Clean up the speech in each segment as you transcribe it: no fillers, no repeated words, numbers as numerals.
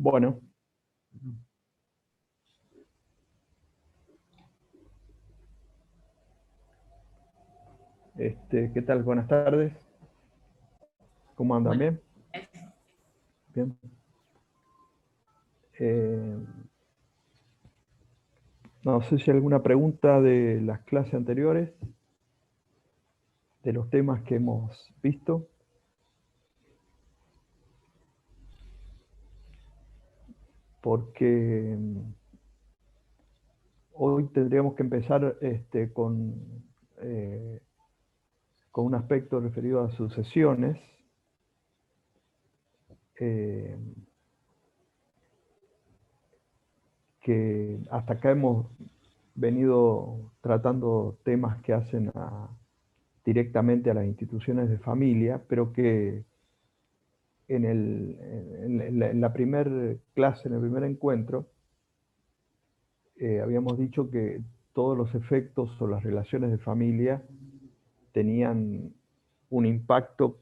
Bueno, ¿qué tal? Buenas tardes. ¿Cómo andan? ¿Bien? Bien. No sé si hay alguna pregunta de las clases anteriores, de los temas que hemos visto. Porque hoy tendríamos que empezar con un aspecto referido a sucesiones. Que hasta acá hemos venido tratando temas que hacen directamente a las instituciones de familia, pero que en la primera clase, en el primer encuentro, habíamos dicho que todos los efectos o las relaciones de familia tenían un impacto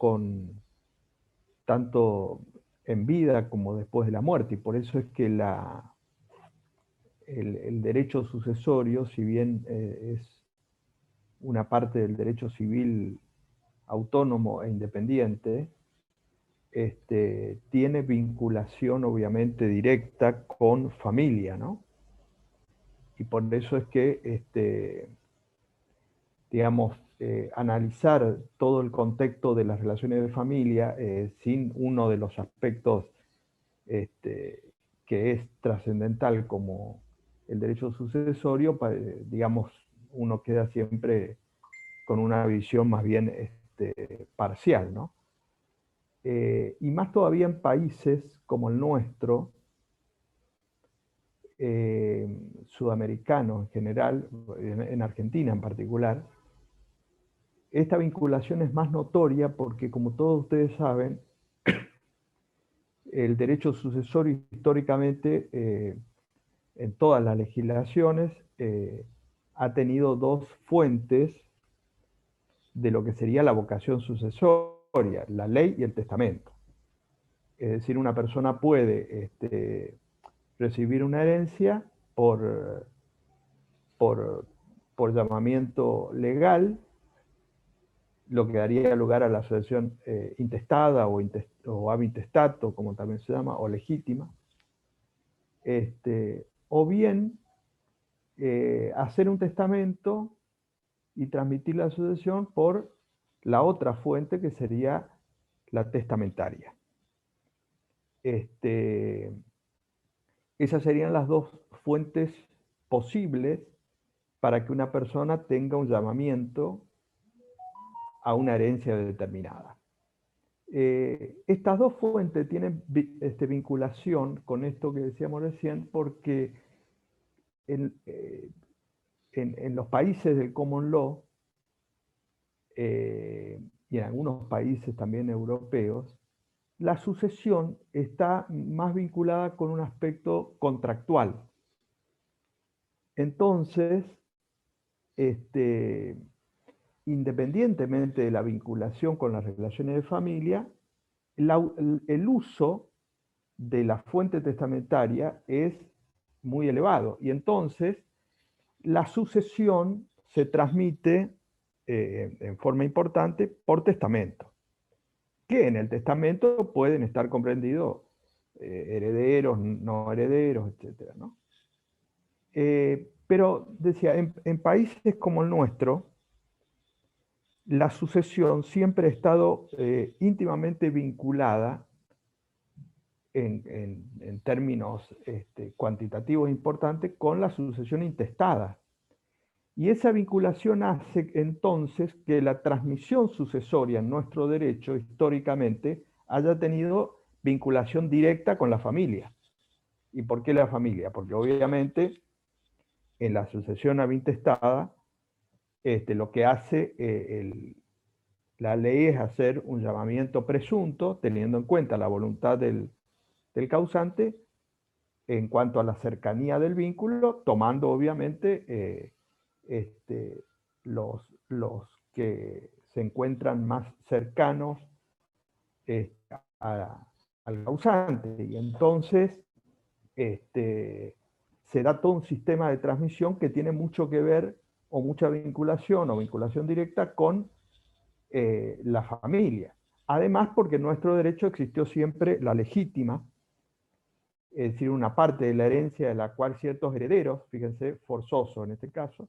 tanto en vida como después de la muerte, y por eso es que el derecho sucesorio, si bien es una parte del derecho civil autónomo e independiente, tiene vinculación obviamente directa con familia, ¿no? Y por eso es que, digamos, analizar todo el contexto de las relaciones de familia sin uno de los aspectos que es trascendental como el derecho sucesorio, digamos, uno queda siempre con una visión más bien parcial, ¿no? Y más todavía en países como el nuestro, sudamericano en general, en Argentina en particular, esta vinculación es más notoria porque, como todos ustedes saben, el derecho sucesorio históricamente, en todas las legislaciones, ha tenido dos fuentes de lo que sería la vocación sucesoria, la ley y el testamento. Es decir, una persona puede recibir una herencia por, por llamamiento legal, lo que daría lugar a la sucesión intestada o ab intestato, como también se llama, o legítima, o bien hacer un testamento y transmitir la sucesión por la otra fuente, que sería la testamentaria. Esas serían las dos fuentes posibles para que una persona tenga un llamamiento a una herencia determinada. Estas dos fuentes tienen vinculación con esto que decíamos recién, porque en los países del common law, y en algunos países también europeos, la sucesión está más vinculada con un aspecto contractual. Entonces, independientemente de la vinculación con las relaciones de familia, el uso de la fuente testamentaria es muy elevado. Y entonces, la sucesión se transmite en forma importante por testamento, que en el testamento pueden estar comprendidos herederos, no herederos, etc., ¿no? Pero decía, en países como el nuestro, la sucesión siempre ha estado íntimamente vinculada en términos cuantitativos importantes con la sucesión intestada. Y esa vinculación hace entonces que la transmisión sucesoria en nuestro derecho históricamente haya tenido vinculación directa con la familia. ¿Y por qué la familia? Porque obviamente en la sucesión ab intestada, lo que hace la ley es hacer un llamamiento presunto, teniendo en cuenta la voluntad del causante en cuanto a la cercanía del vínculo, tomando obviamente los que se encuentran más cercanos al causante. Y entonces se da todo un sistema de transmisión que tiene mucho que ver, o mucha vinculación, o vinculación directa con la familia. Además, porque en nuestro derecho existió siempre la legítima, es decir, una parte de la herencia de la cual ciertos herederos, fíjense, forzosos en este caso,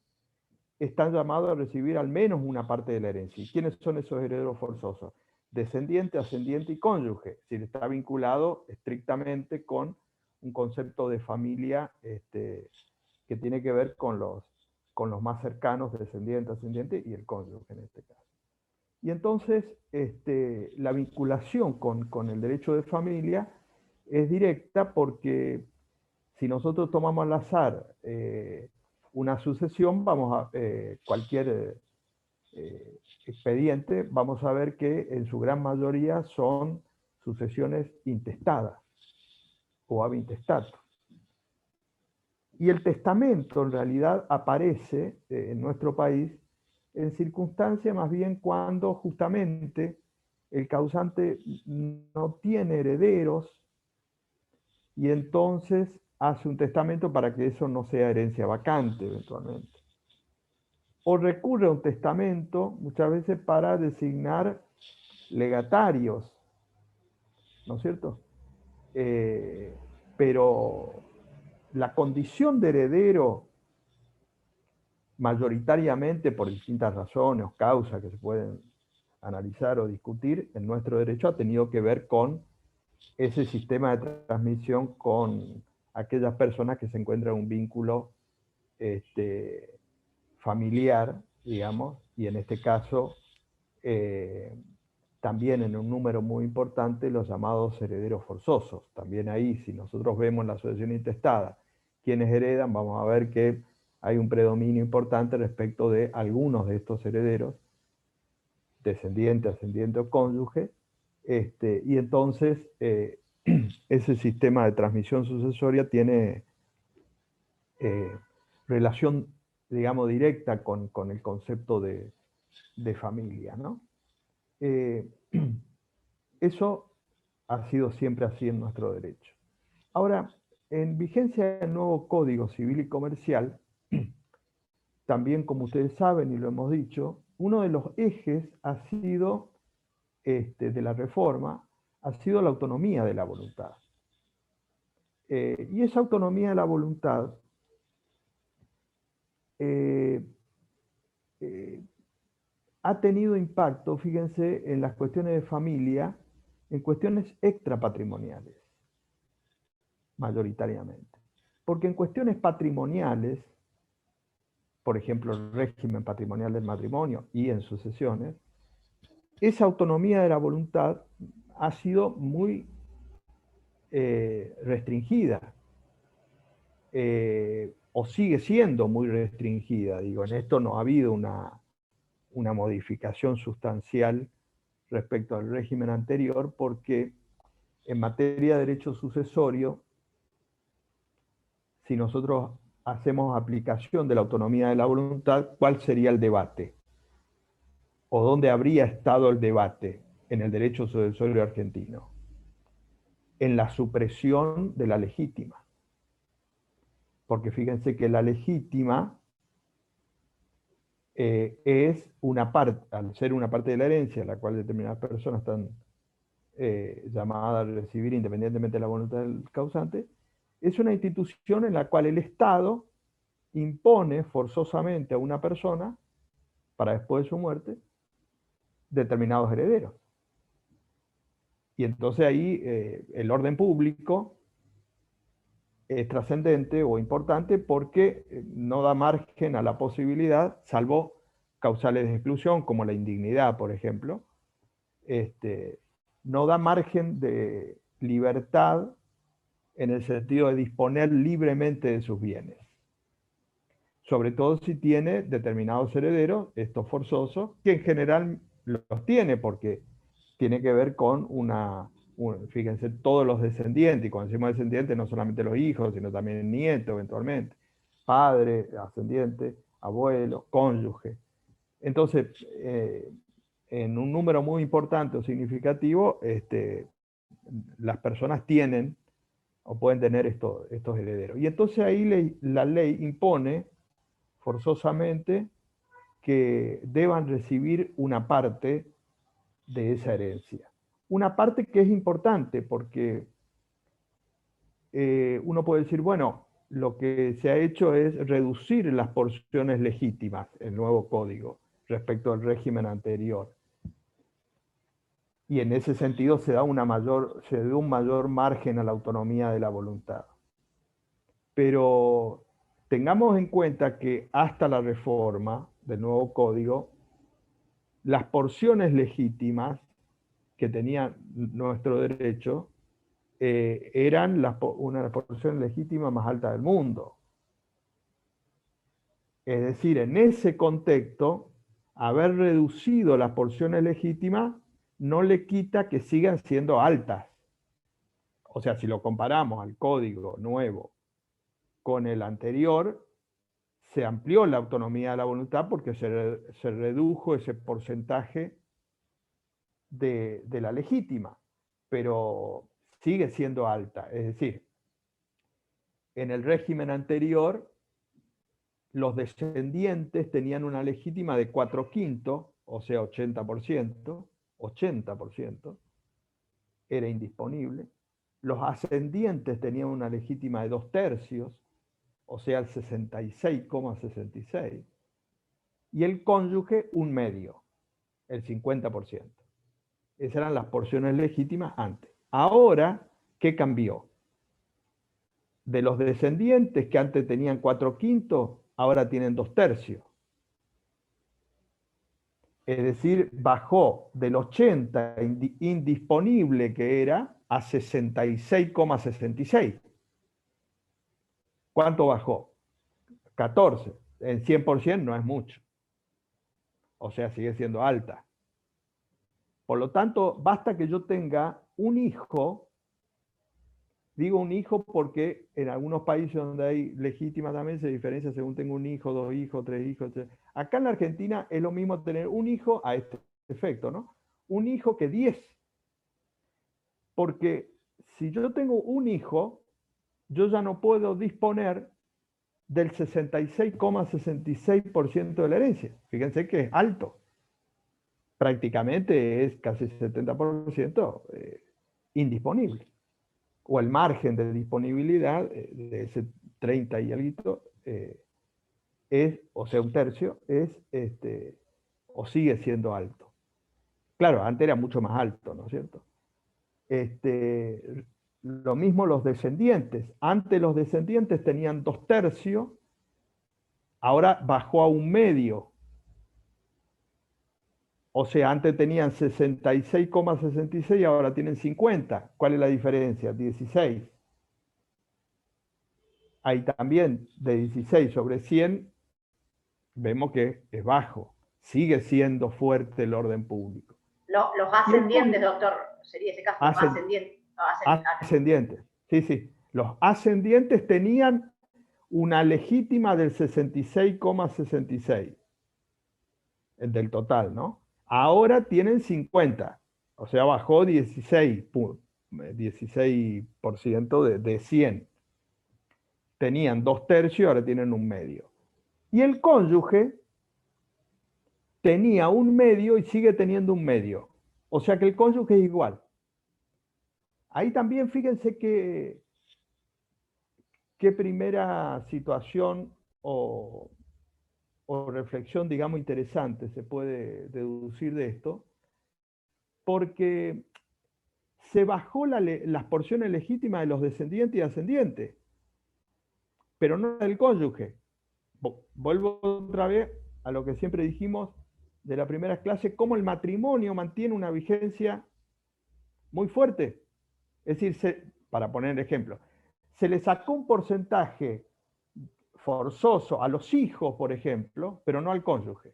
están llamados a recibir al menos una parte de la herencia. ¿Y quiénes son esos herederos forzosos? Descendiente, ascendiente y cónyuge. Es decir, está vinculado estrictamente con un concepto de familia que tiene que ver con los más cercanos, descendiente, ascendiente y el cónyuge en este caso. Y entonces la vinculación con el derecho de familia es directa porque si nosotros tomamos al azar una sucesión, cualquier expediente, vamos a ver que en su gran mayoría son sucesiones intestadas o ab intestato. Y el testamento en realidad aparece en nuestro país en circunstancias más bien cuando justamente el causante no tiene herederos y entonces hace un testamento para que eso no sea herencia vacante eventualmente. O recurre a un testamento muchas veces para designar legatarios, ¿no es cierto? Pero la condición de heredero, mayoritariamente por distintas razones o causas que se pueden analizar o discutir, en nuestro derecho ha tenido que ver con ese sistema de transmisión con aquellas personas que se encuentran en un vínculo familiar, digamos, y en este caso también en un número muy importante los llamados herederos forzosos. También ahí, si nosotros vemos la sucesión intestada, quienes heredan, vamos a ver que hay un predominio importante respecto de algunos de estos herederos, descendiente, ascendiente o cónyuge, y entonces ese sistema de transmisión sucesoria tiene relación, digamos, directa con el concepto de familia, ¿no? Eso ha sido siempre así en nuestro derecho. Ahora, en vigencia del nuevo Código Civil y Comercial, también como ustedes saben y lo hemos dicho, uno de los ejes ha sido, de la reforma, ha sido la autonomía de la voluntad. Y esa autonomía de la voluntad ha tenido impacto, fíjense, en las cuestiones de familia, en cuestiones extrapatrimoniales, mayoritariamente. Porque en cuestiones patrimoniales, por ejemplo, el régimen patrimonial del matrimonio y en sucesiones, esa autonomía de la voluntad ha sido muy restringida, o sigue siendo muy restringida. Digo, en esto no ha habido una modificación sustancial respecto al régimen anterior, porque en materia de derecho sucesorio, si nosotros hacemos aplicación de la autonomía de la voluntad, ¿cuál sería el debate? ¿O dónde habría estado el debate en el derecho sucesorio argentino? En la supresión de la legítima. Porque fíjense que la legítima es una parte, al ser una parte de la herencia, la cual determinadas personas están llamadas a recibir independientemente de la voluntad del causante, es una institución en la cual el Estado impone forzosamente a una persona, para después de su muerte, determinados herederos. Y entonces ahí el orden público es trascendente o importante porque no da margen a la posibilidad, salvo causales de exclusión, como la indignidad, por ejemplo, no da margen de libertad en el sentido de disponer libremente de sus bienes. Sobre todo si tiene determinados herederos, estos forzosos, que en general los tiene porque tiene que ver con fíjense, todos los descendientes, y cuando decimos descendientes no solamente los hijos, sino también nietos eventualmente, padre, ascendiente, abuelo, cónyuge. Entonces, en un número muy importante o significativo, las personas tienen o pueden tener estos herederos. Y entonces ahí la ley impone forzosamente que deban recibir una parte de esa herencia. Una parte que es importante porque uno puede decir, bueno, lo que se ha hecho es reducir las porciones legítimas, el nuevo código, respecto al régimen anterior. Y en ese sentido se da un mayor margen a la autonomía de la voluntad. Pero tengamos en cuenta que hasta la reforma del nuevo código, las porciones legítimas que tenía nuestro derecho eran una de las porciones legítimas más altas del mundo. Es decir, en ese contexto, haber reducido las porciones legítimas no le quita que sigan siendo altas. O sea, si lo comparamos al código nuevo con el anterior, se amplió la autonomía de la voluntad porque se redujo ese porcentaje de la legítima, pero sigue siendo alta. Es decir, en el régimen anterior, los descendientes tenían una legítima de 4/5, o sea, 80%, era indisponible. Los ascendientes tenían una legítima de 2/3, o sea, el 66,66. Y el cónyuge, un medio, el 50%. Esas eran las porciones legítimas antes. Ahora, ¿qué cambió? De los descendientes que antes tenían 4/5, ahora tienen 2/3. Es decir, bajó del 80 indisponible que era a 66,66. ¿Cuánto bajó? 14. En 100% no es mucho. O sea, sigue siendo alta. Por lo tanto, basta que yo tenga un hijo. Digo un hijo porque en algunos países donde hay legítima también se diferencia según tengo un hijo, 2 hijos, 3 hijos, etc. Acá en la Argentina es lo mismo tener un hijo a este efecto, ¿no? Un hijo que 10. Porque si yo tengo un hijo, yo ya no puedo disponer del 66,66% de la herencia. Fíjense que es alto. Prácticamente es casi 70% indisponible. O el margen de disponibilidad de ese 30 y algo es, o sea, un tercio, o sigue siendo alto. Claro, antes era mucho más alto, ¿no es cierto? Lo mismo los descendientes. Antes los descendientes tenían 2/3, ahora bajó a un medio. O sea, antes tenían 66,66, ahora tienen 50. ¿Cuál es la diferencia? 16. Ahí también de 16 sobre 100 vemos que es bajo. Sigue siendo fuerte el orden público. Los ascendientes, doctor, sería ese caso, ascendientes. Sí, sí. Los ascendientes tenían una legítima del 66,66, del total, ¿no? Ahora tienen 50, o sea, bajó 16% de 100. Tenían 2/3, ahora tienen un medio. Y el cónyuge tenía un medio y sigue teniendo un medio. O sea que el cónyuge es igual. Ahí también fíjense qué primera situación o reflexión, digamos, interesante se puede deducir de esto, porque se bajó las porciones legítimas de los descendientes y ascendientes, pero no del cónyuge. Vuelvo otra vez a lo que siempre dijimos de la primera clase, cómo el matrimonio mantiene una vigencia muy fuerte. Es decir, para poner el ejemplo, se le sacó un porcentaje forzoso a los hijos, por ejemplo, pero no al cónyuge,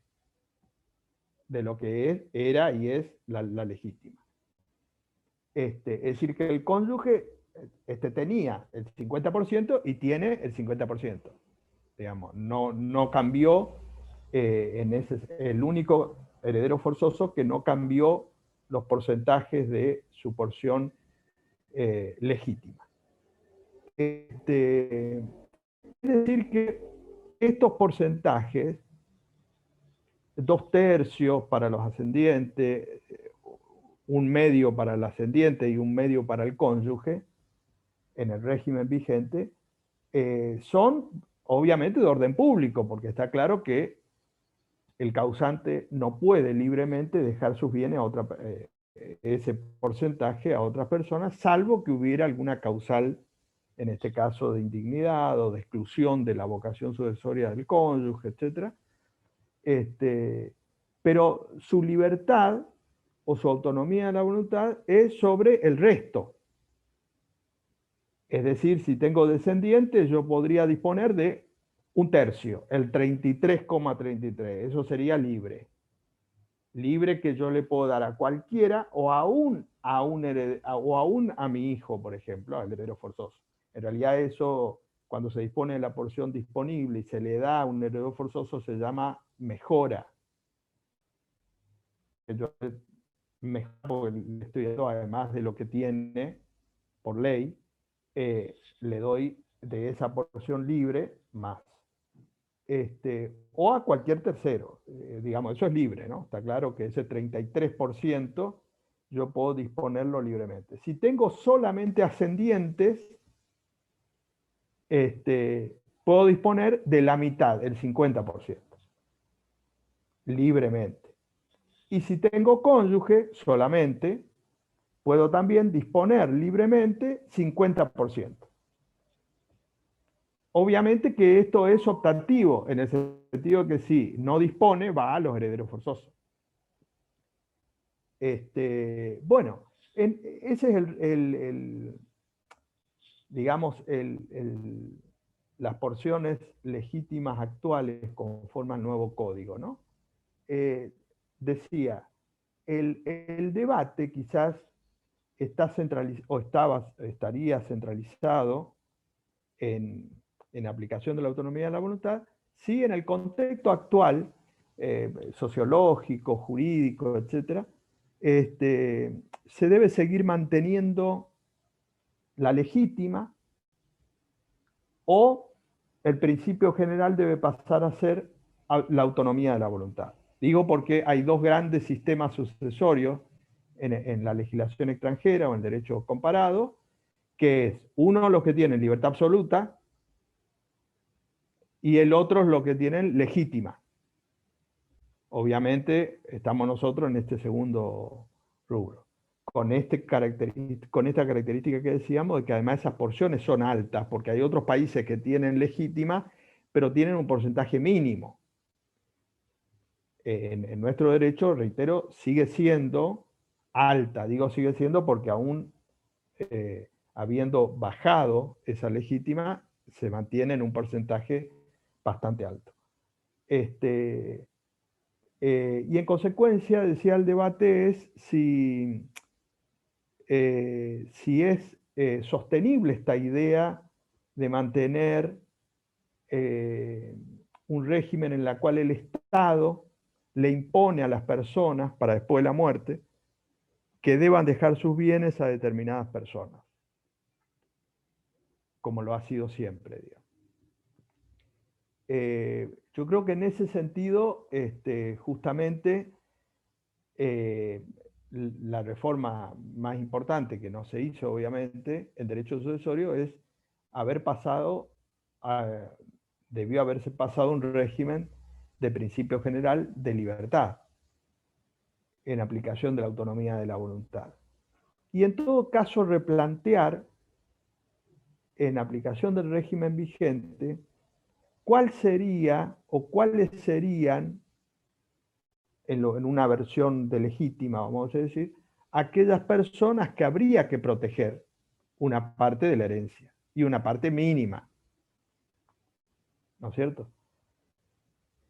de lo que era y es la legítima. Es decir, que el cónyuge tenía el 50% y tiene el 50%. Digamos, no cambió el único heredero forzoso que no cambió los porcentajes de su porción legítima. es decir que estos porcentajes, 2/3 para los ascendientes, 1/2 para el ascendiente y 1/2 para el cónyuge, en el régimen vigente, son obviamente de orden público, porque está claro que el causante no puede libremente dejar sus bienes a ese porcentaje a otras personas, salvo que hubiera alguna causal, en este caso de indignidad o de exclusión de la vocación sucesoria del cónyuge, etc. Pero su libertad o su autonomía de la voluntad es sobre el resto. Es decir, si tengo descendientes, yo podría disponer de 1/3, el 33,33. Eso sería libre. Libre que yo le puedo dar a cualquiera o aún a mi hijo, por ejemplo, al heredero forzoso. En realidad eso, cuando se dispone de la porción disponible y se le da a un heredero forzoso, se llama mejora. Yo mejor, le estoy dando, además de lo que tiene por ley, le doy de esa porción libre más. O a cualquier tercero, digamos, eso es libre, ¿no? Está claro que ese 33% yo puedo disponerlo libremente. Si tengo solamente ascendientes, puedo disponer de la mitad, el 50%, libremente. Y si tengo cónyuge solamente, puedo también disponer libremente 50%. Obviamente que esto es optativo, en el sentido que si no dispone, va a los herederos forzosos. Bueno, ese es digamos, las porciones legítimas actuales conforme al nuevo código, ¿no? Decía, el debate quizás estaría centralizado en aplicación de la autonomía de la voluntad, si en el contexto actual, sociológico, jurídico, etc., se debe seguir manteniendo la legítima o el principio general debe pasar a ser la autonomía de la voluntad. Digo porque hay dos grandes sistemas sucesorios en la legislación extranjera o en el derecho comparado, que es uno los que tienen libertad absoluta y el otro es lo que tienen legítima. Obviamente estamos nosotros en este segundo rubro, con esta característica que decíamos, de que además esas porciones son altas, porque hay otros países que tienen legítima, pero tienen un porcentaje mínimo. En nuestro derecho, reitero, sigue siendo alta. Digo sigue siendo porque aún habiendo bajado esa legítima, se mantiene en un porcentaje bastante alto. Y en consecuencia, decía el debate, es si es sostenible esta idea de mantener un régimen en el cual el Estado le impone a las personas, para después de la muerte, que deban dejar sus bienes a determinadas personas, como lo ha sido siempre, digamos. Yo creo que en ese sentido, justamente, la reforma más importante que no se hizo, obviamente, en derecho sucesorio es debió haberse pasado un régimen de principio general de libertad en aplicación de la autonomía de la voluntad. Y en todo caso replantear, en aplicación del régimen vigente, cuál sería o cuáles serían, en una versión de legítima, vamos a decir, aquellas personas que habría que proteger una parte de la herencia, y una parte mínima, ¿no es cierto?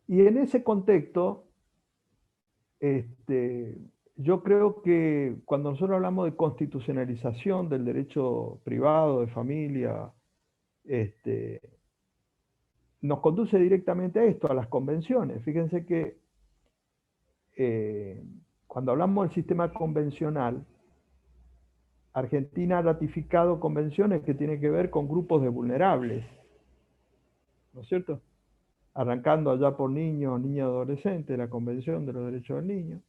Y en ese contexto, yo creo que cuando nosotros hablamos de constitucionalización del derecho privado, de familia, nos conduce directamente a esto, a las convenciones. Fíjense que cuando hablamos del sistema convencional, Argentina ha ratificado convenciones que tienen que ver con grupos de vulnerables, ¿no es cierto? Arrancando allá por niños, niños y adolescentes, la Convención de los Derechos del Niño,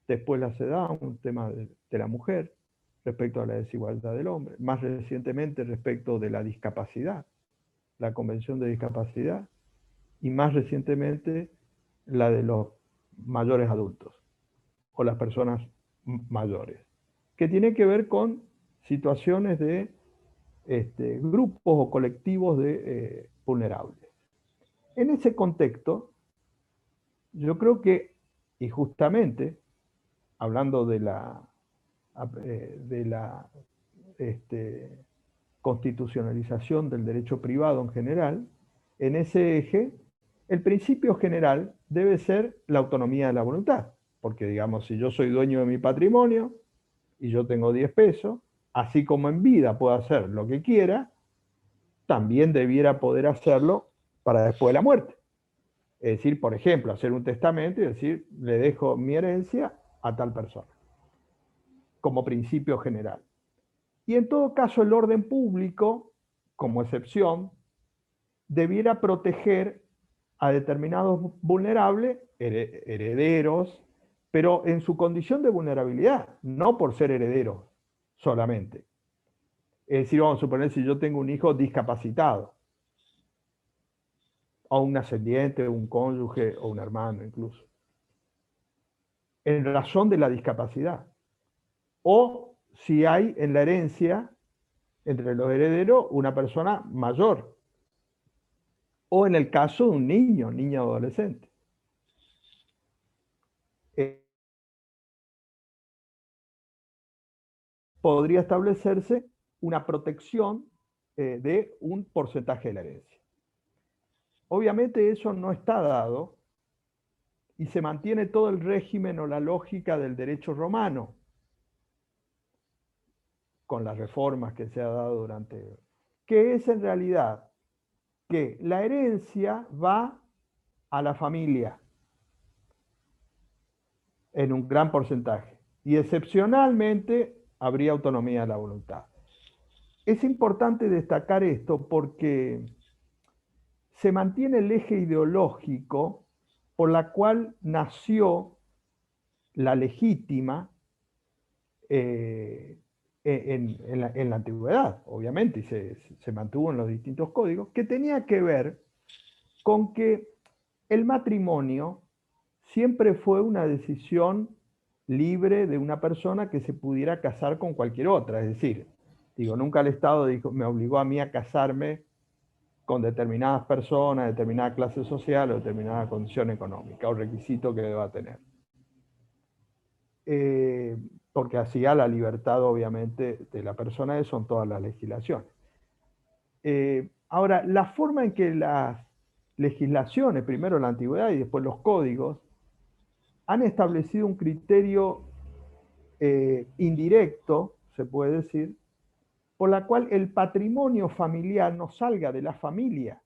después la CEDAW, un tema de la mujer, respecto a la desigualdad del hombre, más recientemente respecto de la discapacidad, la Convención de Discapacidad, y más recientemente la de los mayores adultos, o las personas mayores, que tiene que ver con situaciones de grupos o colectivos de vulnerables. En ese contexto, yo creo que, y justamente, hablando de la constitucionalización del derecho privado en general, en ese eje, el principio general debe ser la autonomía de la voluntad, porque digamos, si yo soy dueño de mi patrimonio y yo tengo 10 pesos, así como en vida puedo hacer lo que quiera, también debiera poder hacerlo para después de la muerte. Es decir, por ejemplo, hacer un testamento y decir, le dejo mi herencia a tal persona, como principio general. Y en todo caso, el orden público, como excepción, debiera proteger a determinados vulnerables, herederos, pero en su condición de vulnerabilidad, no por ser herederos solamente. Es decir, vamos a suponer si yo tengo un hijo discapacitado, o un ascendiente, un cónyuge, o un hermano incluso, en razón de la discapacidad. O si hay en la herencia, entre los herederos, una persona mayor, o en el caso de un niño o adolescente. Podría establecerse una protección de un porcentaje de la herencia. Obviamente eso no está dado y se mantiene todo el régimen o la lógica del derecho romano, con las reformas que se ha dado durante... que es en realidad que la herencia va a la familia en un gran porcentaje y excepcionalmente habría autonomía de la voluntad. Es importante destacar esto porque se mantiene el eje ideológico por la cual nació la legítima en la antigüedad, obviamente, y se mantuvo en los distintos códigos, que tenía que ver con que el matrimonio siempre fue una decisión libre de una persona que se pudiera casar con cualquier otra. Es decir, digo, nunca el Estado me obligó a mí a casarme con determinadas personas, determinada clase social o determinada condición económica o requisito que deba tener. Porque hacía la libertad, obviamente, de la persona, eso en todas las legislaciones. Ahora, la forma en que las legislaciones, primero la antigüedad y después los códigos, han establecido un criterio indirecto, se puede decir, por la cual el patrimonio familiar no salga de la familia.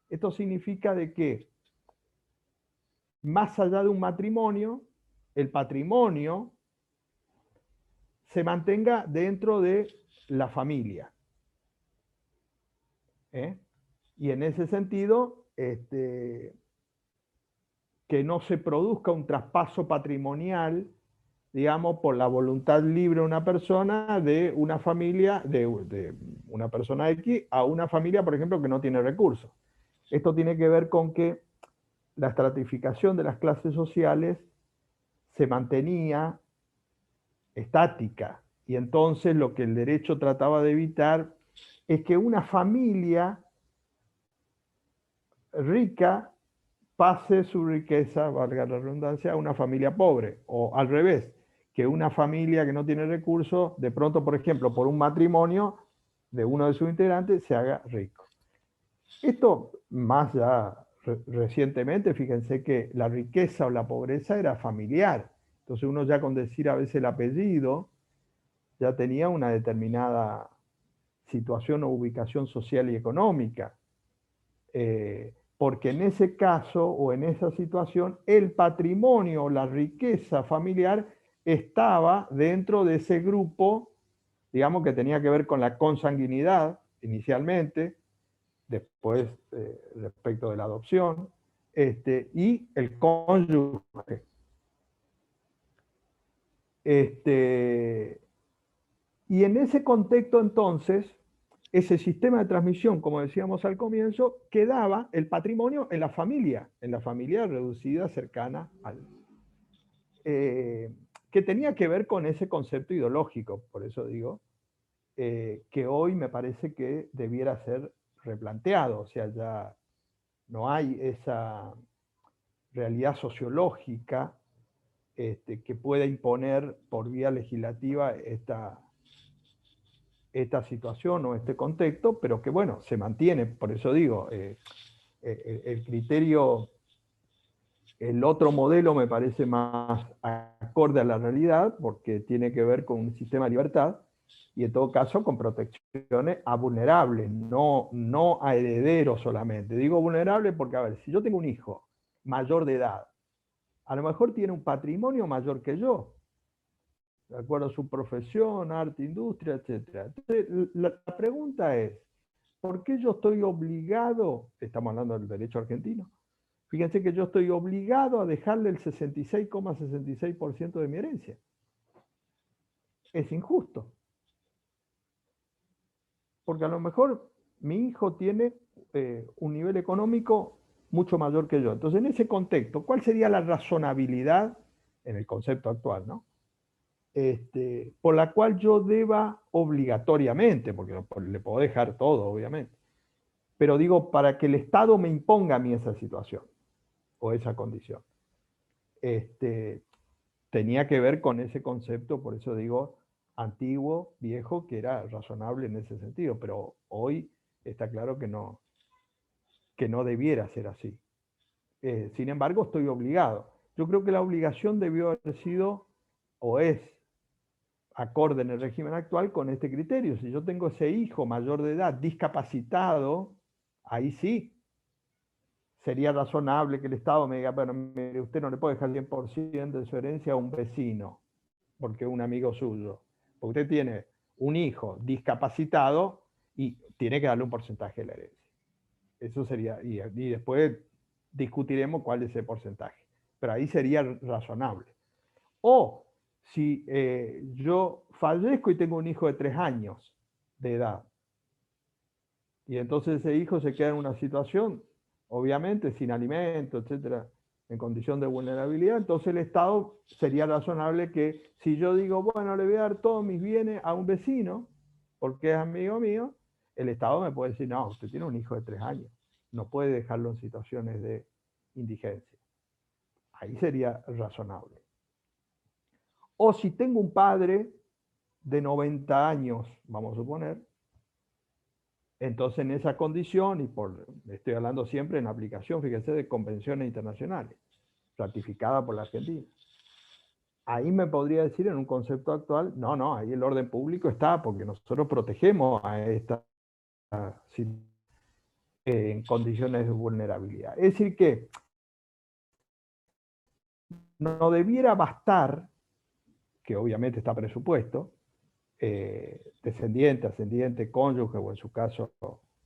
Esto significa de que, más allá de un matrimonio, el patrimonio se mantenga dentro de la familia. Y en ese sentido, que no se produzca un traspaso patrimonial, digamos, por la voluntad libre de una persona, de una familia, de una persona X, a una familia, por ejemplo, que no tiene recursos. Esto tiene que ver con que la estratificación de las clases sociales se mantenía estática, y entonces lo que el derecho trataba de evitar es que una familia rica pase su riqueza, valga la redundancia, a una familia pobre, o al revés, que una familia que no tiene recursos, de pronto, por ejemplo, por un matrimonio de uno de sus integrantes, se haga rico. Esto, más ya recientemente, fíjense que la riqueza o la pobreza era familiar. Entonces uno ya con decir a veces el apellido, ya tenía una determinada situación o ubicación social y económica. Porque en ese caso o en esa situación, el patrimonio o la riqueza familiar estaba dentro de ese grupo, digamos, que tenía que ver con la consanguinidad inicialmente, después respecto de la adopción, y el cónyuge. Y en ese contexto, entonces, ese sistema de transmisión, como decíamos al comienzo, quedaba el patrimonio en la familia reducida, cercana al... que tenía que ver con ese concepto ideológico, por eso digo, que hoy me parece que debiera ser replanteado, o sea, ya no hay esa realidad sociológica que pueda imponer por vía legislativa esta situación o este contexto, pero que bueno, se mantiene, por eso digo, el criterio, el otro modelo me parece más acorde a la realidad, porque tiene que ver con un sistema de libertad, y en todo caso con protecciones a vulnerables, no a herederos solamente. Digo vulnerables porque, a ver, si yo tengo un hijo mayor de edad, a lo mejor tiene un patrimonio mayor que yo, de acuerdo a su profesión, arte, industria, etc. Entonces, la pregunta es, ¿por qué yo estoy obligado, estamos hablando del derecho argentino, fíjense que yo estoy obligado a dejarle el 66,66% de mi herencia? Es injusto. Porque a lo mejor mi hijo tiene un nivel económico mucho mayor que yo. Entonces, en ese contexto, ¿cuál sería la razonabilidad, en el concepto actual, ¿no? Por la cual yo deba obligatoriamente, porque le puedo dejar todo, obviamente, pero digo, para que el Estado me imponga a mí esa situación o esa condición. Tenía que ver con ese concepto, por eso digo, antiguo, viejo, que era razonable en ese sentido, pero hoy está claro que no debiera ser así. Sin embargo, estoy obligado. Yo creo que la obligación debió haber sido, o es, acorde en el régimen actual con este criterio. Si yo tengo ese hijo mayor de edad discapacitado, ahí sí sería razonable que el Estado me diga, bueno, mire, usted no le puede dejar el 100% de su herencia a un vecino, porque es un amigo suyo. Porque usted tiene un hijo discapacitado y tiene que darle un porcentaje de la herencia. Eso sería, y después discutiremos cuál es ese porcentaje. Pero ahí sería razonable. O si yo fallezco y tengo un hijo de 3 años de edad, y entonces ese hijo se queda en una situación, obviamente, sin alimento, etcétera, en condición de vulnerabilidad, entonces el Estado sería razonable que si yo digo, bueno, le voy a dar todos mis bienes a un vecino, porque es amigo mío, el Estado me puede decir, no, usted tiene un hijo de 3 años, no puede dejarlo en situaciones de indigencia. Ahí sería razonable. O si tengo un padre de 90 años, vamos a suponer, entonces en esa condición, y estoy hablando siempre en aplicación, fíjense, de convenciones internacionales, ratificadas por la Argentina. Ahí me podría decir en un concepto actual, no, ahí el orden público está, porque nosotros protegemos a esta en condiciones de vulnerabilidad. Es decir que no debiera bastar, que obviamente está presupuesto, descendiente, ascendiente, cónyuge, o en su caso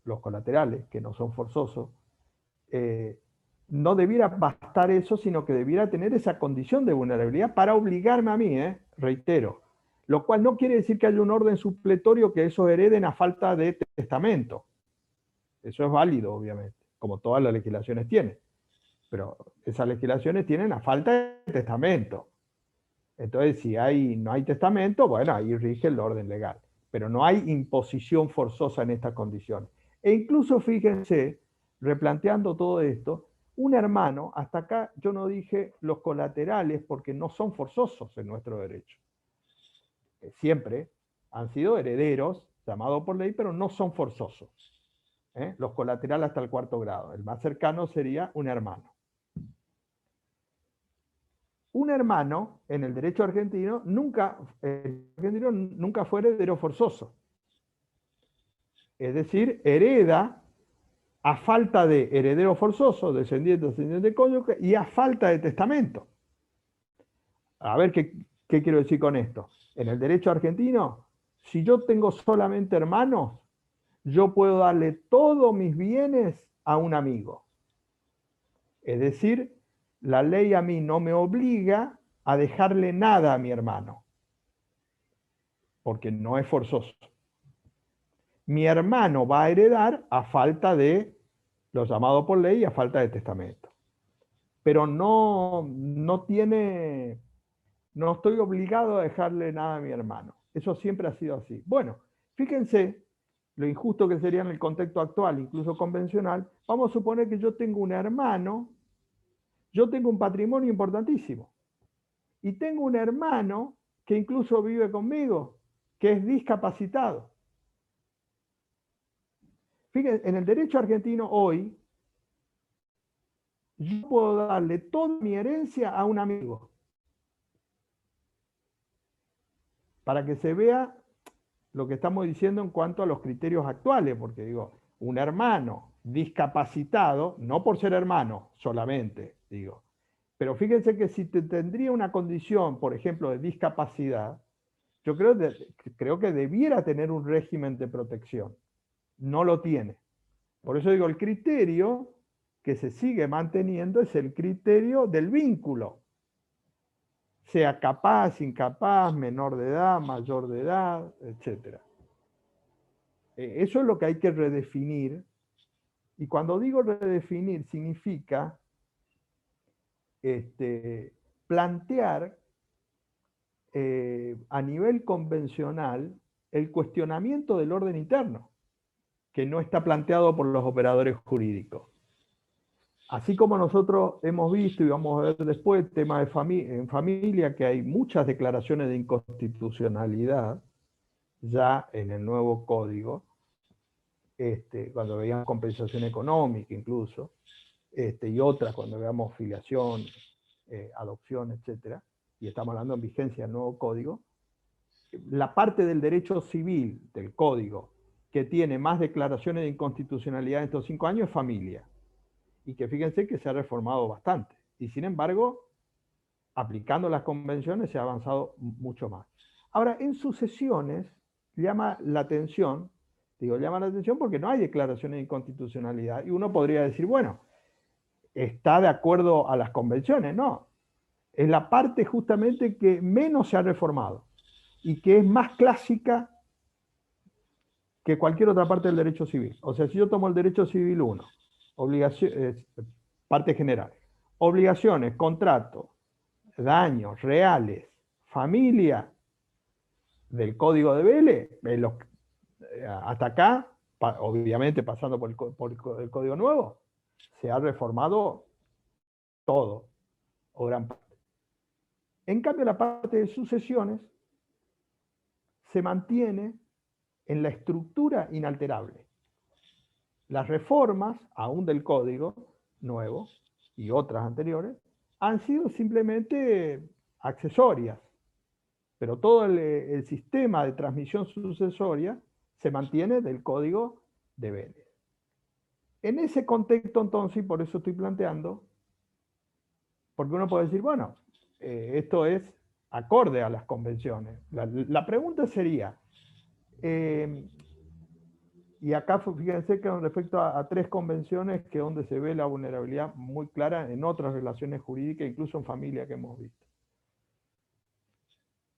los colaterales, que no son forzosos, no debiera bastar eso, sino que debiera tener esa condición de vulnerabilidad para obligarme a mí, reitero. Lo cual no quiere decir que haya un orden supletorio que esos hereden a falta de testamento. Eso es válido, obviamente, como todas las legislaciones tienen. Pero esas legislaciones tienen a falta de testamento. Entonces, si no hay testamento, bueno, ahí rige el orden legal. Pero no hay imposición forzosa en estas condiciones. E incluso, fíjense, replanteando todo esto, un hermano, hasta acá yo no dije los colaterales porque no son forzosos en nuestro derecho. Siempre han sido herederos, llamados por ley, pero no son forzosos. Los colaterales hasta el 4º grado. El más cercano sería un hermano. Un hermano en el derecho argentino nunca fue heredero forzoso. Es decir, hereda a falta de heredero forzoso, descendiente, ascendiente, cónyuge, y a falta de testamento. A ver, ¿qué ¿Qué quiero decir con esto? En el derecho argentino, si yo tengo solamente hermanos, yo puedo darle todos mis bienes a un amigo. Es decir, la ley a mí no me obliga a dejarle nada a mi hermano, porque no es forzoso. Mi hermano va a heredar a falta de lo llamado por ley y a falta de testamento. Pero no estoy obligado a dejarle nada a mi hermano. Eso siempre ha sido así. Bueno, fíjense lo injusto que sería en el contexto actual, incluso convencional. Vamos a suponer que yo tengo un hermano, yo tengo un patrimonio importantísimo, y tengo un hermano que incluso vive conmigo, que es discapacitado. Fíjense, en el derecho argentino hoy, yo puedo darle toda mi herencia a un amigo. Para que se vea lo que estamos diciendo en cuanto a los criterios actuales, porque digo, un hermano discapacitado, no por ser hermano solamente, digo, pero fíjense que si tendría una condición, por ejemplo, de discapacidad, yo creo que debiera tener un régimen de protección. No lo tiene. Por eso digo, el criterio que se sigue manteniendo es el criterio del vínculo. Sea capaz, incapaz, menor de edad, mayor de edad, etc. Eso es lo que hay que redefinir. Y cuando digo redefinir, significa plantear a nivel convencional el cuestionamiento del orden interno, que no está planteado por los operadores jurídicos. Así como nosotros hemos visto y vamos a ver después, tema en familia, que hay muchas declaraciones de inconstitucionalidad ya en el nuevo código, cuando veíamos compensación económica incluso, y otras cuando veamos filiación, adopción, etc., y estamos hablando en vigencia del nuevo código, la parte del derecho civil del código que tiene más declaraciones de inconstitucionalidad en estos 5 años es familia. Y que fíjense que se ha reformado bastante. Y sin embargo, aplicando las convenciones se ha avanzado mucho más. Ahora, en sucesiones llama la atención, llama la atención porque no hay declaraciones de inconstitucionalidad. Y uno podría decir, bueno, está de acuerdo a las convenciones. No, es la parte justamente que menos se ha reformado y que es más clásica que cualquier otra parte del derecho civil. O sea, si yo tomo el derecho civil 1, parte general, obligaciones, contratos, daños reales, familia, del Código de Vélez, hasta acá, obviamente pasando por el Código Nuevo, se ha reformado todo, o gran parte. En cambio, la parte de sucesiones se mantiene en la estructura inalterable. Las reformas, aún del Código Nuevo y otras anteriores, han sido simplemente accesorias, pero todo el sistema de transmisión sucesoria se mantiene del Código de Vélez. En ese contexto, entonces, y por eso estoy planteando, porque uno puede decir, bueno, esto es acorde a las convenciones. La pregunta sería, y acá fíjense que con respecto a 3 convenciones que donde se ve la vulnerabilidad muy clara en otras relaciones jurídicas, incluso en familia que hemos visto.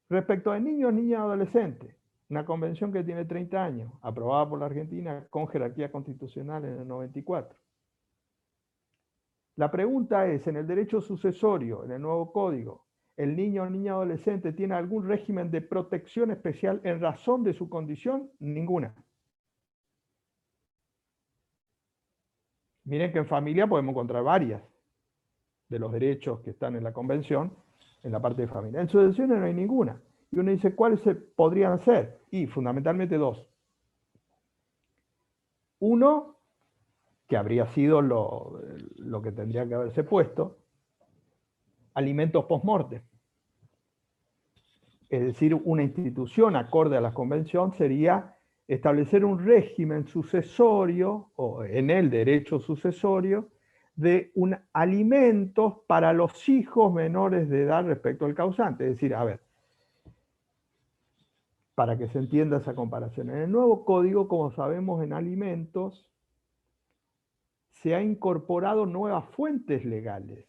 Respecto a niños, niñas, adolescentes, una convención que tiene 30 años, aprobada por la Argentina con jerarquía constitucional en el 94. La pregunta es, en el derecho sucesorio, en el nuevo código, ¿el niño o niña adolescente tiene algún régimen de protección especial en razón de su condición? Ninguna. Miren que en familia podemos encontrar varias de los derechos que están en la convención en la parte de familia. En sucesiones no hay ninguna. Y uno dice, ¿cuáles podrían ser? Y fundamentalmente 2. Uno, que habría sido lo que tendría que haberse puesto, alimentos post-mortem. Es decir, una institución acorde a la convención sería establecer un régimen sucesorio, o en el derecho sucesorio, de alimentos para los hijos menores de edad respecto al causante. Es decir, a ver, para que se entienda esa comparación. En el nuevo código, como sabemos, en alimentos, se ha incorporado nuevas fuentes legales.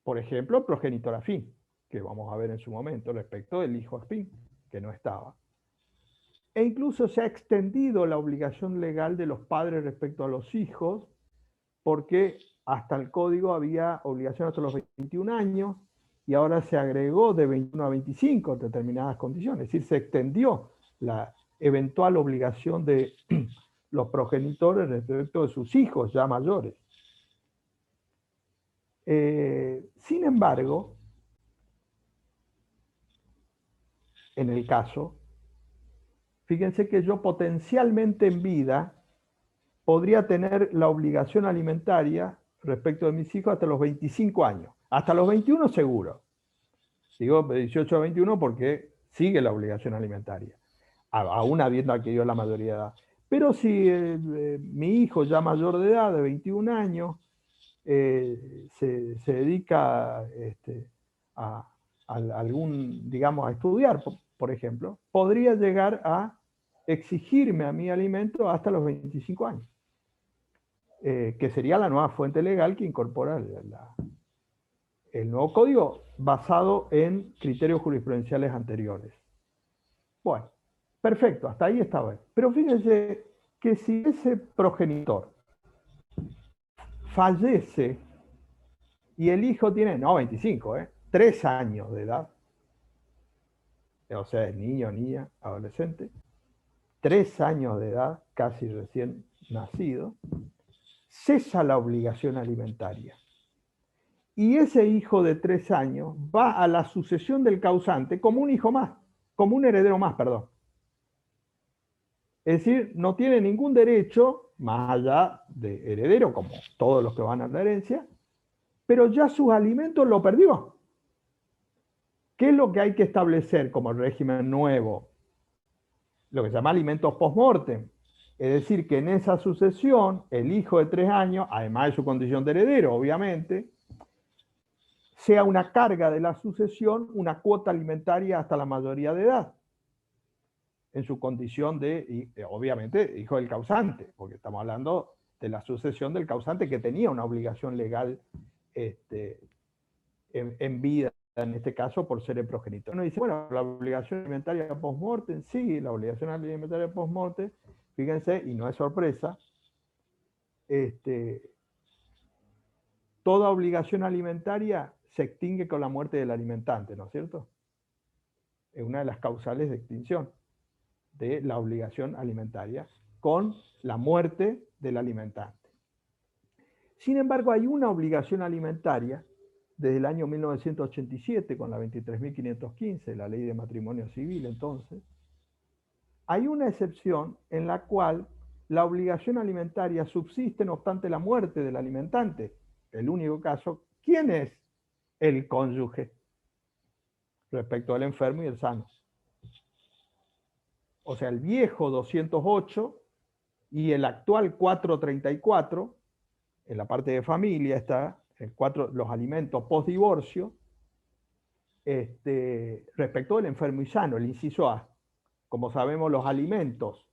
Por ejemplo, progenitor afín, que vamos a ver en su momento, respecto del hijo afín, que no estaba. E incluso se ha extendido la obligación legal de los padres respecto a los hijos, porque hasta el código había obligación hasta los 21 años, y ahora se agregó de 21 a 25 en determinadas condiciones. Es decir, se extendió la eventual obligación de los progenitores respecto de sus hijos ya mayores. Sin embargo, en el caso, fíjense que yo potencialmente en vida podría tener la obligación alimentaria respecto de mis hijos hasta los 25 años. Hasta los 21 seguro. Digo de 18 a 21 porque sigue la obligación alimentaria, aún habiendo adquirido la mayoría de edad. Pero si mi hijo ya mayor de edad, de 21 años, se dedica a algún, digamos, a estudiar, por ejemplo, podría llegar a exigirme a mi alimento hasta los 25 años, que sería la nueva fuente legal que incorpora el nuevo código basado en criterios jurisprudenciales anteriores. Bueno, perfecto, hasta ahí está bien. Pero fíjense que si ese progenitor fallece y el hijo tiene, no 25, 3 años de edad, o sea, es niño, niña, adolescente, 3 años de edad, casi recién nacido, cesa la obligación alimentaria. Y ese hijo de 3 años va a la sucesión del causante como un hijo más, como un heredero más, perdón. Es decir, no tiene ningún derecho, más allá de heredero, como todos los que van a la herencia, pero ya sus alimentos lo perdió. ¿Qué es lo que hay que establecer como régimen nuevo? Lo que se llama alimentos post-mortem. Es decir, que en esa sucesión, el hijo de 3 años, además de su condición de heredero, obviamente, sea una carga de la sucesión, una cuota alimentaria hasta la mayoría de edad, en su condición de, obviamente, hijo del causante, porque estamos hablando de la sucesión del causante que tenía una obligación legal en vida, en este caso, por ser el progenitor. Uno dice, bueno, la obligación alimentaria post-mortem, sí, la obligación alimentaria post-mortem, fíjense, y no es sorpresa, toda obligación alimentaria se extingue con la muerte del alimentante, ¿no es cierto? Es una de las causales de extinción de la obligación alimentaria, con la muerte del alimentante. Sin embargo, hay una obligación alimentaria desde el año 1987, con la 23.515, la ley de matrimonio civil entonces. Hay una excepción en la cual la obligación alimentaria subsiste no obstante la muerte del alimentante. El único caso, ¿quién es el cónyuge respecto al enfermo y el sano? O sea, el viejo 208 y el actual 434, en la parte de familia está los alimentos post-divorcio, respecto del enfermo y sano, el inciso A. Como sabemos, los alimentos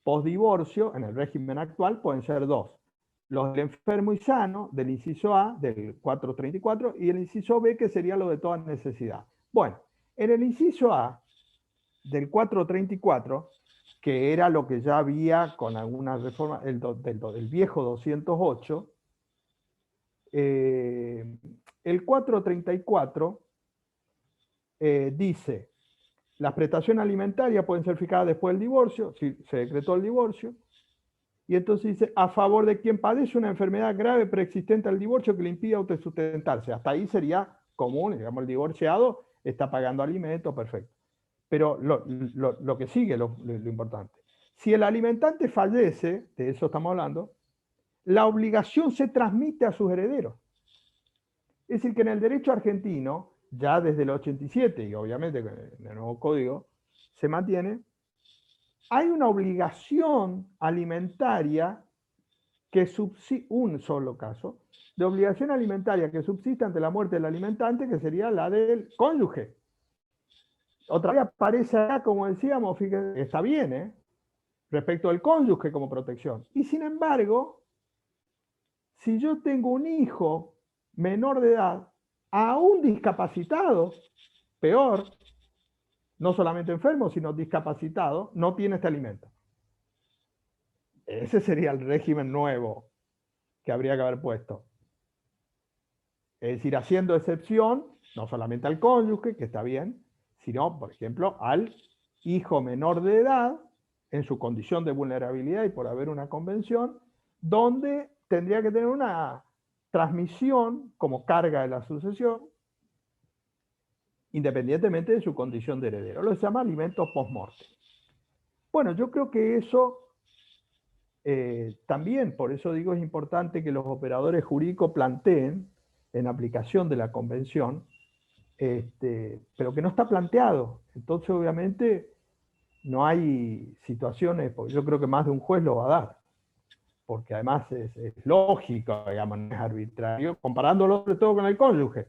post-divorcio en el régimen actual pueden ser 2. Los del enfermo y sano, del inciso A, del 434, y el inciso B, que sería lo de toda necesidad. Bueno, en el inciso A, del 434, que era lo que ya había con alguna reforma, el viejo 208, el 434 dice, las prestaciones alimentarias pueden ser fijadas después del divorcio, si se decretó el divorcio, y entonces dice, a favor de quien padece una enfermedad grave preexistente al divorcio que le impide autosustentarse. Hasta ahí sería común, digamos, el divorciado está pagando alimentos, perfecto. Pero lo que sigue, lo importante. Si el alimentante fallece, de eso estamos hablando, la obligación se transmite a sus herederos. Es decir, que en el derecho argentino, ya desde el 87, y obviamente en el nuevo código se mantiene, hay una obligación alimentaria que subsiste, un solo caso, de obligación alimentaria que subsiste ante la muerte del alimentante, que sería la del cónyuge. otra vez aparece acá, como decíamos, fíjense, está bien, respecto al cónyuge como protección. Y sin embargo, si yo tengo un hijo menor de edad, aún discapacitado, peor, no solamente enfermo, sino discapacitado, no tiene este alimento. Ese sería el régimen nuevo que habría que haber puesto. Es decir, haciendo excepción, no solamente al cónyuge, que está bien, sino, por ejemplo, al hijo menor de edad, en su condición de vulnerabilidad y por haber una convención, donde tendría que tener una transmisión como carga de la sucesión, independientemente de su condición de heredero. Lo se llama alimento post-mortem. Bueno, yo creo que eso también, por eso digo, es importante que los operadores jurídicos planteen en aplicación de la convención, pero que no está planteado. Entonces, obviamente, no hay situaciones, porque yo creo que más de un juez lo va a dar, porque además es lógico, digamos, no es arbitrario, comparándolo sobre todo con el cónyuge.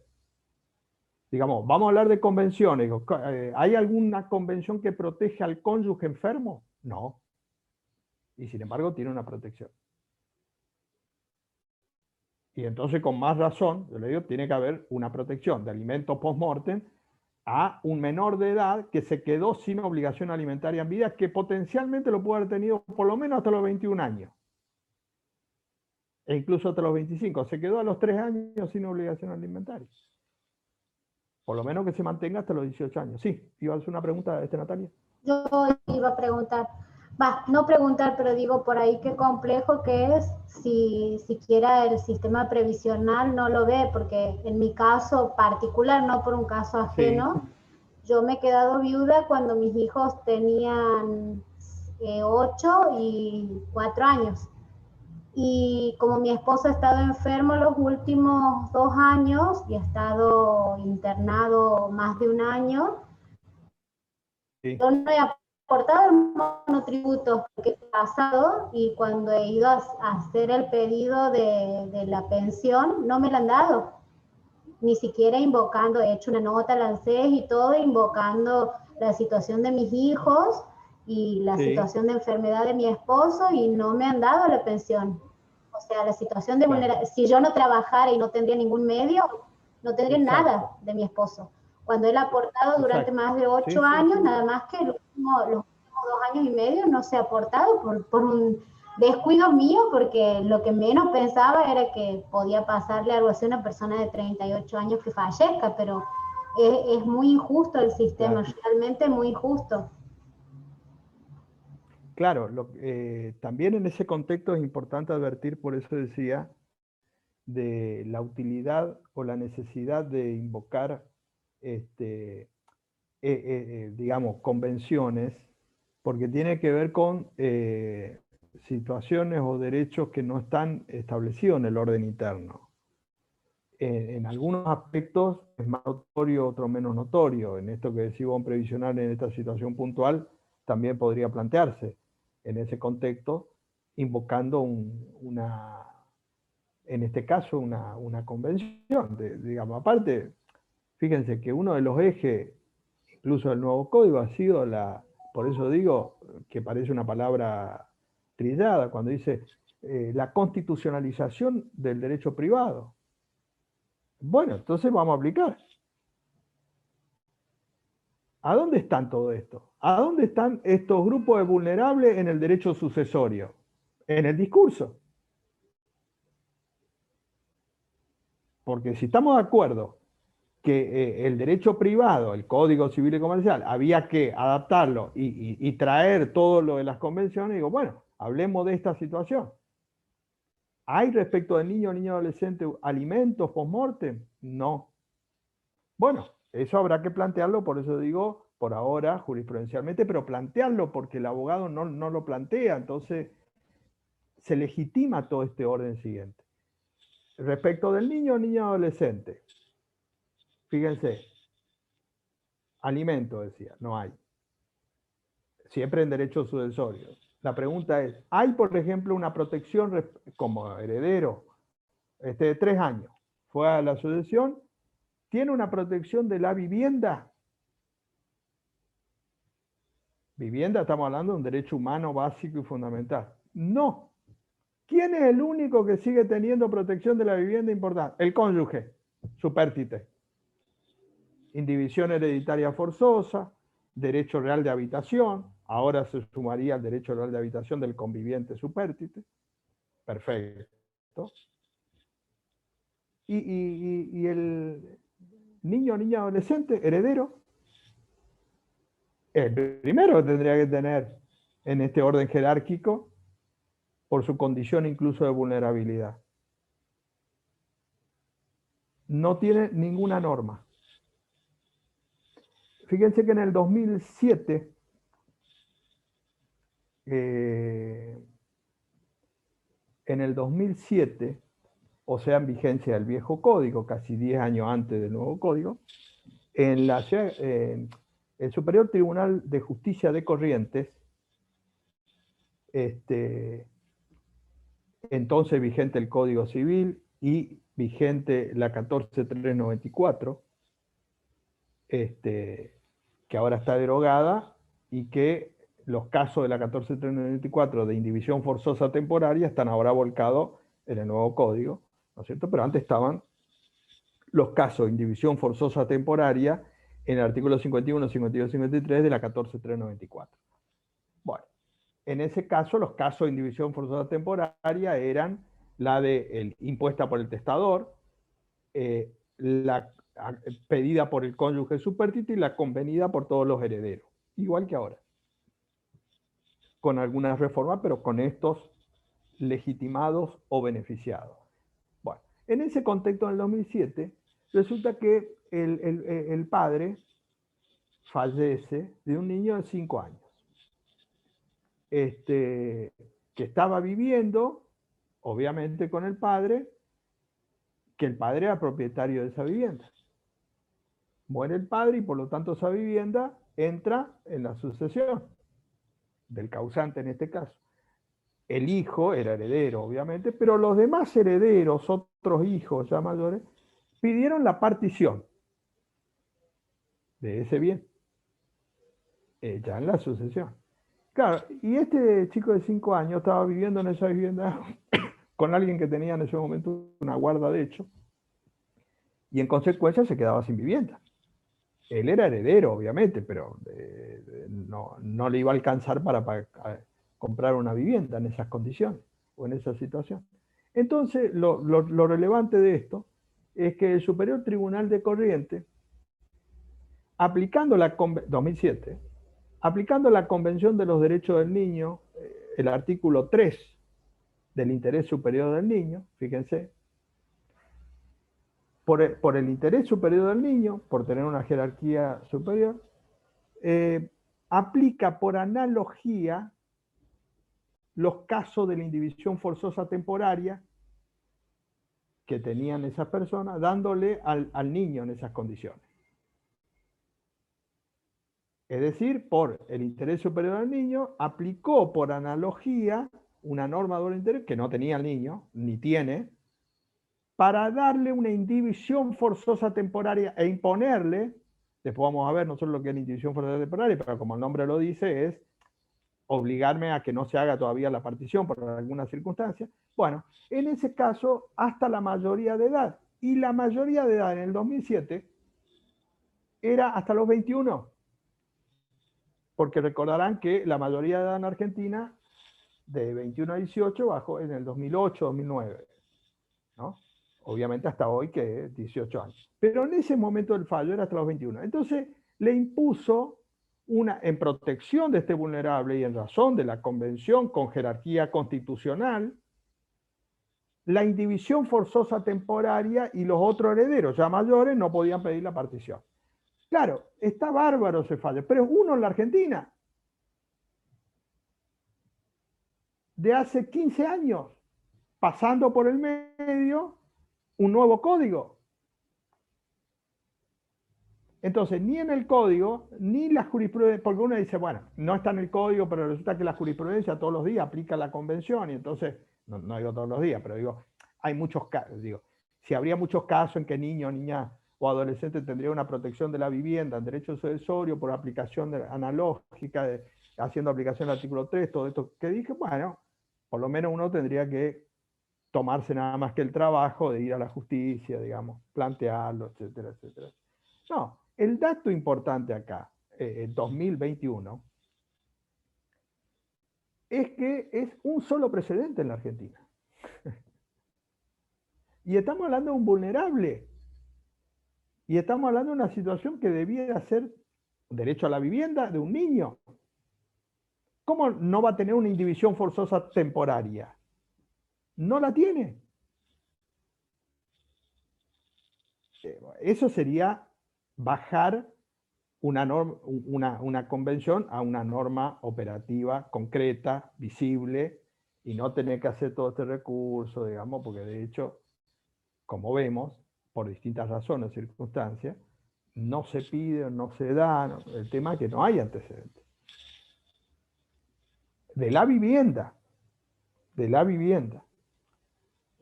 Digamos, vamos a hablar de convenciones. ¿Hay alguna convención que protege al cónyuge enfermo? No. Y sin embargo tiene una protección. Y entonces con más razón, yo le digo, tiene que haber una protección de alimentos post-mortem a un menor de edad que se quedó sin obligación alimentaria en vida, que potencialmente lo puede haber tenido por lo menos hasta los 21 años. E incluso hasta los 25. Se quedó a los 3 años sin obligación alimentaria. Por lo menos que se mantenga hasta los 18 años. Sí, iba a hacer una pregunta, Natalia. Yo iba a preguntar, no preguntar, pero digo por ahí qué complejo que es si siquiera el sistema previsional no lo ve, porque en mi caso particular, no por un caso ajeno, sí. Yo me he quedado viuda cuando mis hijos tenían 8 y 4 años. Y como mi esposo ha estado enfermo los últimos 2 años y ha estado internado más de un año, sí. Yo no he aportado el monotributo que he pasado, y cuando he ido a hacer el pedido de la pensión, no me la han dado. Ni siquiera invocando, he hecho una nota al ANSES y todo, invocando la situación de mis hijos y la situación de enfermedad de mi esposo, y no me han dado la pensión. O sea, la situación de vulnerabilidad, si yo no trabajara y no tendría ningún medio, no tendría nada de mi esposo. Cuando él ha aportado durante más de 8 años, nada más que los últimos 2 años y medio no se ha aportado por un descuido mío, porque lo que menos pensaba era que podía pasarle algo así a una persona de 38 años que fallezca, pero es muy injusto el sistema, realmente muy injusto. Claro, también en ese contexto es importante advertir, por eso decía, de la utilidad o la necesidad de invocar, digamos, convenciones, porque tiene que ver con situaciones o derechos que no están establecidos en el orden interno. En algunos aspectos es más notorio, otro menos notorio. En esto que decís vos, previsional, en esta situación puntual, también podría plantearse en ese contexto, invocando en este caso, una convención. Digamos, aparte, fíjense que uno de los ejes, incluso del nuevo código, ha sido por eso digo que parece una palabra trillada, cuando dice la constitucionalización del derecho privado. Bueno, entonces vamos a aplicar. ¿A dónde están todo esto? ¿A dónde están estos grupos de vulnerables en el derecho sucesorio? En el discurso. Porque si estamos de acuerdo que el derecho privado, el Código Civil y Comercial, había que adaptarlo y traer todo lo de las convenciones, digo, bueno, hablemos de esta situación. ¿Hay respecto del niño o niña adolescente alimentos post-mortem? No. Bueno, eso habrá que plantearlo, por eso digo, por ahora, jurisprudencialmente, pero plantearlo porque el abogado no lo plantea, entonces se legitima todo este orden siguiente. Respecto del niño o niña adolescente, fíjense, alimento, decía, no hay. Siempre en derecho sucesorio. La pregunta es, ¿hay, por ejemplo, una protección como heredero de 3 años? Fue a la sucesión, ¿tiene una protección de la vivienda? Vivienda, estamos hablando de un derecho humano básico y fundamental. No. ¿Quién es el único que sigue teniendo protección de la vivienda importante? El cónyuge, supérstite. Indivisión hereditaria forzosa, derecho real de habitación, ahora se sumaría el derecho real de habitación del conviviente supérstite. Perfecto. Y el niño o niña adolescente, heredero, el primero que tendría que tener en este orden jerárquico por su condición incluso de vulnerabilidad. No tiene ninguna norma. Fíjense que en el 2007, o sea, en vigencia del viejo código, casi 10 años antes del nuevo código, en el Superior Tribunal de Justicia de Corrientes, entonces vigente el Código Civil y vigente la 14394, que ahora está derogada, y que los casos de la 14394 de indivisión forzosa temporaria están ahora volcados en el nuevo código, ¿no es cierto? Pero antes estaban los casos de indivisión forzosa temporaria en el artículo 51, 52, 53 de la 14394. Bueno, en ese caso, los casos de indivisión forzosa temporaria eran la impuesta por el testador, la pedida por el cónyuge supérstite y la convenida por todos los herederos, igual que ahora, con algunas reformas, pero con estos legitimados o beneficiados. Bueno, en ese contexto, en el 2007, resulta que el padre fallece de un niño de 5 años, que estaba viviendo, obviamente, con el padre, que el padre era propietario de esa vivienda. Muere el padre y por lo tanto esa vivienda entra en la sucesión del causante en este caso. El hijo era heredero, obviamente, pero los demás herederos, otros hijos ya mayores, pidieron la partición de ese bien, ya en la sucesión. Claro, y este chico de 5 años estaba viviendo en esa vivienda con alguien que tenía en ese momento una guarda de hecho, y en consecuencia se quedaba sin vivienda. Él era heredero, obviamente, pero no le iba a alcanzar para comprar una vivienda en esas condiciones o en esa situación. Entonces, lo relevante de esto es que el Superior Tribunal de Corrientes, aplicando la 2007, aplicando la Convención de los Derechos del Niño, el artículo 3 del interés superior del niño, fíjense, por el interés superior del niño, por tener una jerarquía superior, aplica por analogía los casos de la indivisión forzosa temporaria que tenían esas personas, dándole al niño en esas condiciones. Es decir, por el interés superior del niño, aplicó por analogía una norma de doble interés que no tenía el niño, ni tiene, para darle una indivisión forzosa temporaria e imponerle, después vamos a ver no solo lo que es la indivisión forzosa temporaria, pero como el nombre lo dice, es obligarme a que no se haga todavía la partición por alguna circunstancia. Bueno, en ese caso, hasta la mayoría de edad. Y la mayoría de edad en el 2007 era hasta los 21. Porque recordarán que la mayoría de edad en Argentina, de 21 a 18, bajó en el 2008, 2009. ¿No? Obviamente hasta hoy, que es 18 años. Pero en ese momento del fallo era hasta los 21. Entonces le impuso en protección de este vulnerable y en razón de la convención con jerarquía constitucional, la indivisión forzosa temporaria, y los otros herederos ya mayores no podían pedir la partición. Claro, está bárbaro ese fallo, pero es uno en la Argentina de hace 15 años, pasando por el medio un nuevo código. Entonces, ni en el código, ni la jurisprudencia, porque uno dice, bueno, no está en el código, pero resulta que la jurisprudencia todos los días aplica la convención, y entonces, no digo todos los días, pero digo, hay muchos casos, digo, si habría muchos casos en que niño, niña o adolescente tendría una protección de la vivienda en derecho sucesorio por aplicación analógica haciendo aplicación al artículo 3, todo esto que dije, bueno, por lo menos uno tendría que tomarse nada más que el trabajo de ir a la justicia, digamos, plantearlo, etcétera, etcétera. No, el dato importante acá, en 2021, es que es un solo precedente en la Argentina. Y estamos hablando de un vulnerable. Y estamos hablando de una situación que debiera ser derecho a la vivienda de un niño. ¿Cómo no va a tener una indivisión forzosa temporaria? No la tiene. Eso sería bajar una convención a una norma operativa, concreta, visible, y no tener que hacer todo este recurso, digamos, porque de hecho, como vemos, por distintas razones, circunstancias, no se pide, no se da, no, el tema es que no hay antecedentes. De la vivienda,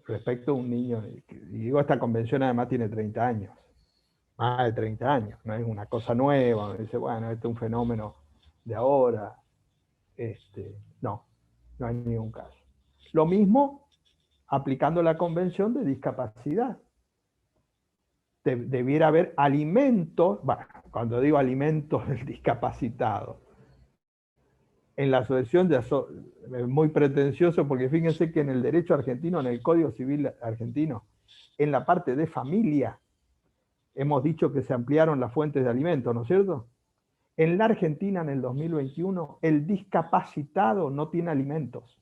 respecto a un niño, y digo, esta convención además tiene 30 años, más de 30 años, no es una cosa nueva, dice, bueno, este es un fenómeno de ahora, no hay ningún caso. Lo mismo aplicando la convención de discapacidad. Debiera haber alimentos, bueno, cuando digo alimentos del discapacitado, en la asociación es muy pretencioso porque fíjense que en el derecho argentino, en el Código Civil argentino, en la parte de familia, hemos dicho que se ampliaron las fuentes de alimentos, ¿no es cierto? En la Argentina, en el 2021, el discapacitado no tiene alimentos.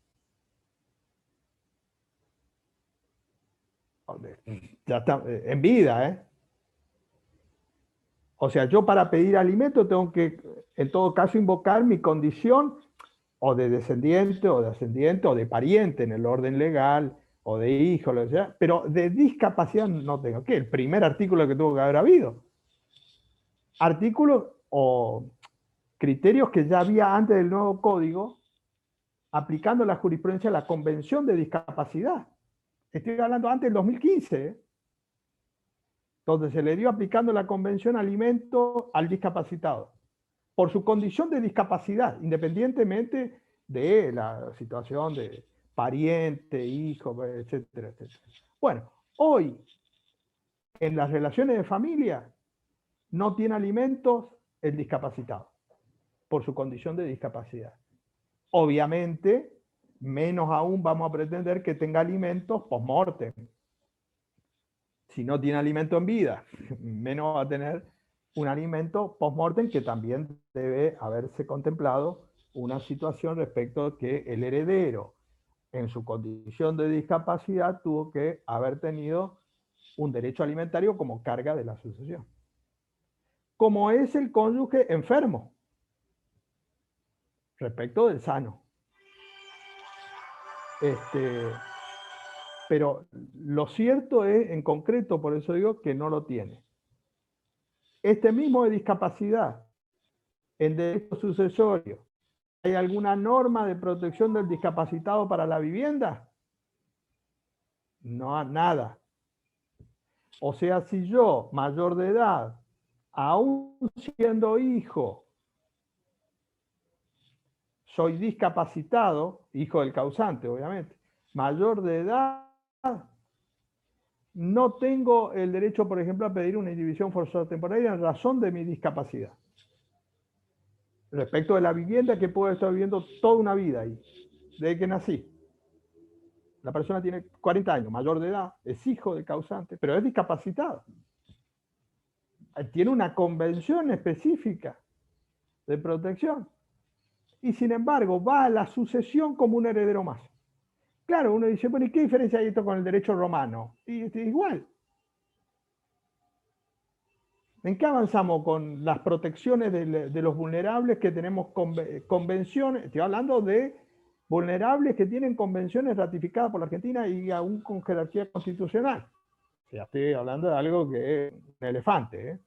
Ya está, en vida, ¿eh? O sea, yo para pedir alimento tengo que, en todo caso, invocar mi condición o de descendiente, o de ascendiente, o de pariente en el orden legal, o de hijo, lo que sea, pero de discapacidad no tengo. ¿Qué? El primer artículo que tuvo que haber habido. Artículos o criterios que ya había antes del nuevo código, aplicando la jurisprudencia a la Convención de Discapacidad. Estoy hablando antes del 2015, ¿eh? Donde se le dio aplicando la Convención alimento al discapacitado, por su condición de discapacidad, independientemente de la situación de pariente, hijo, etcétera, etcétera. Bueno, hoy, en las relaciones de familia, no tiene alimentos el discapacitado, por su condición de discapacidad. Obviamente, menos aún vamos a pretender que tenga alimentos post-mortem. Si no tiene alimento en vida, menos va a tener un alimento post-mortem, que también debe haberse contemplado una situación respecto a que el heredero, en su condición de discapacidad, tuvo que haber tenido un derecho alimentario como carga de la sucesión. Como es el cónyuge enfermo, respecto del sano. Pero lo cierto es, en concreto, por eso digo que no lo tiene. Este mismo de discapacidad, en derecho sucesorio, ¿hay alguna norma de protección del discapacitado para la vivienda? No, nada. O sea, si yo, mayor de edad, aún siendo hijo, soy discapacitado, hijo del causante, obviamente, mayor de edad, no tengo el derecho, por ejemplo, a pedir una indivisión forzosa temporaria en razón de mi discapacidad. Respecto de la vivienda, que puedo estar viviendo toda una vida ahí, desde que nací. La persona tiene 40 años, mayor de edad, es hijo del causante, pero es discapacitado. Tiene una convención específica de protección. Y sin embargo, va a la sucesión como un heredero más. Claro, uno dice, bueno, ¿y qué diferencia hay esto con el derecho romano? Y es igual. ¿En qué avanzamos con las protecciones de los vulnerables que tenemos convenciones? Estoy hablando de vulnerables que tienen convenciones ratificadas por la Argentina y aún con jerarquía constitucional. Ya estoy hablando de algo que es un elefante, ¿eh?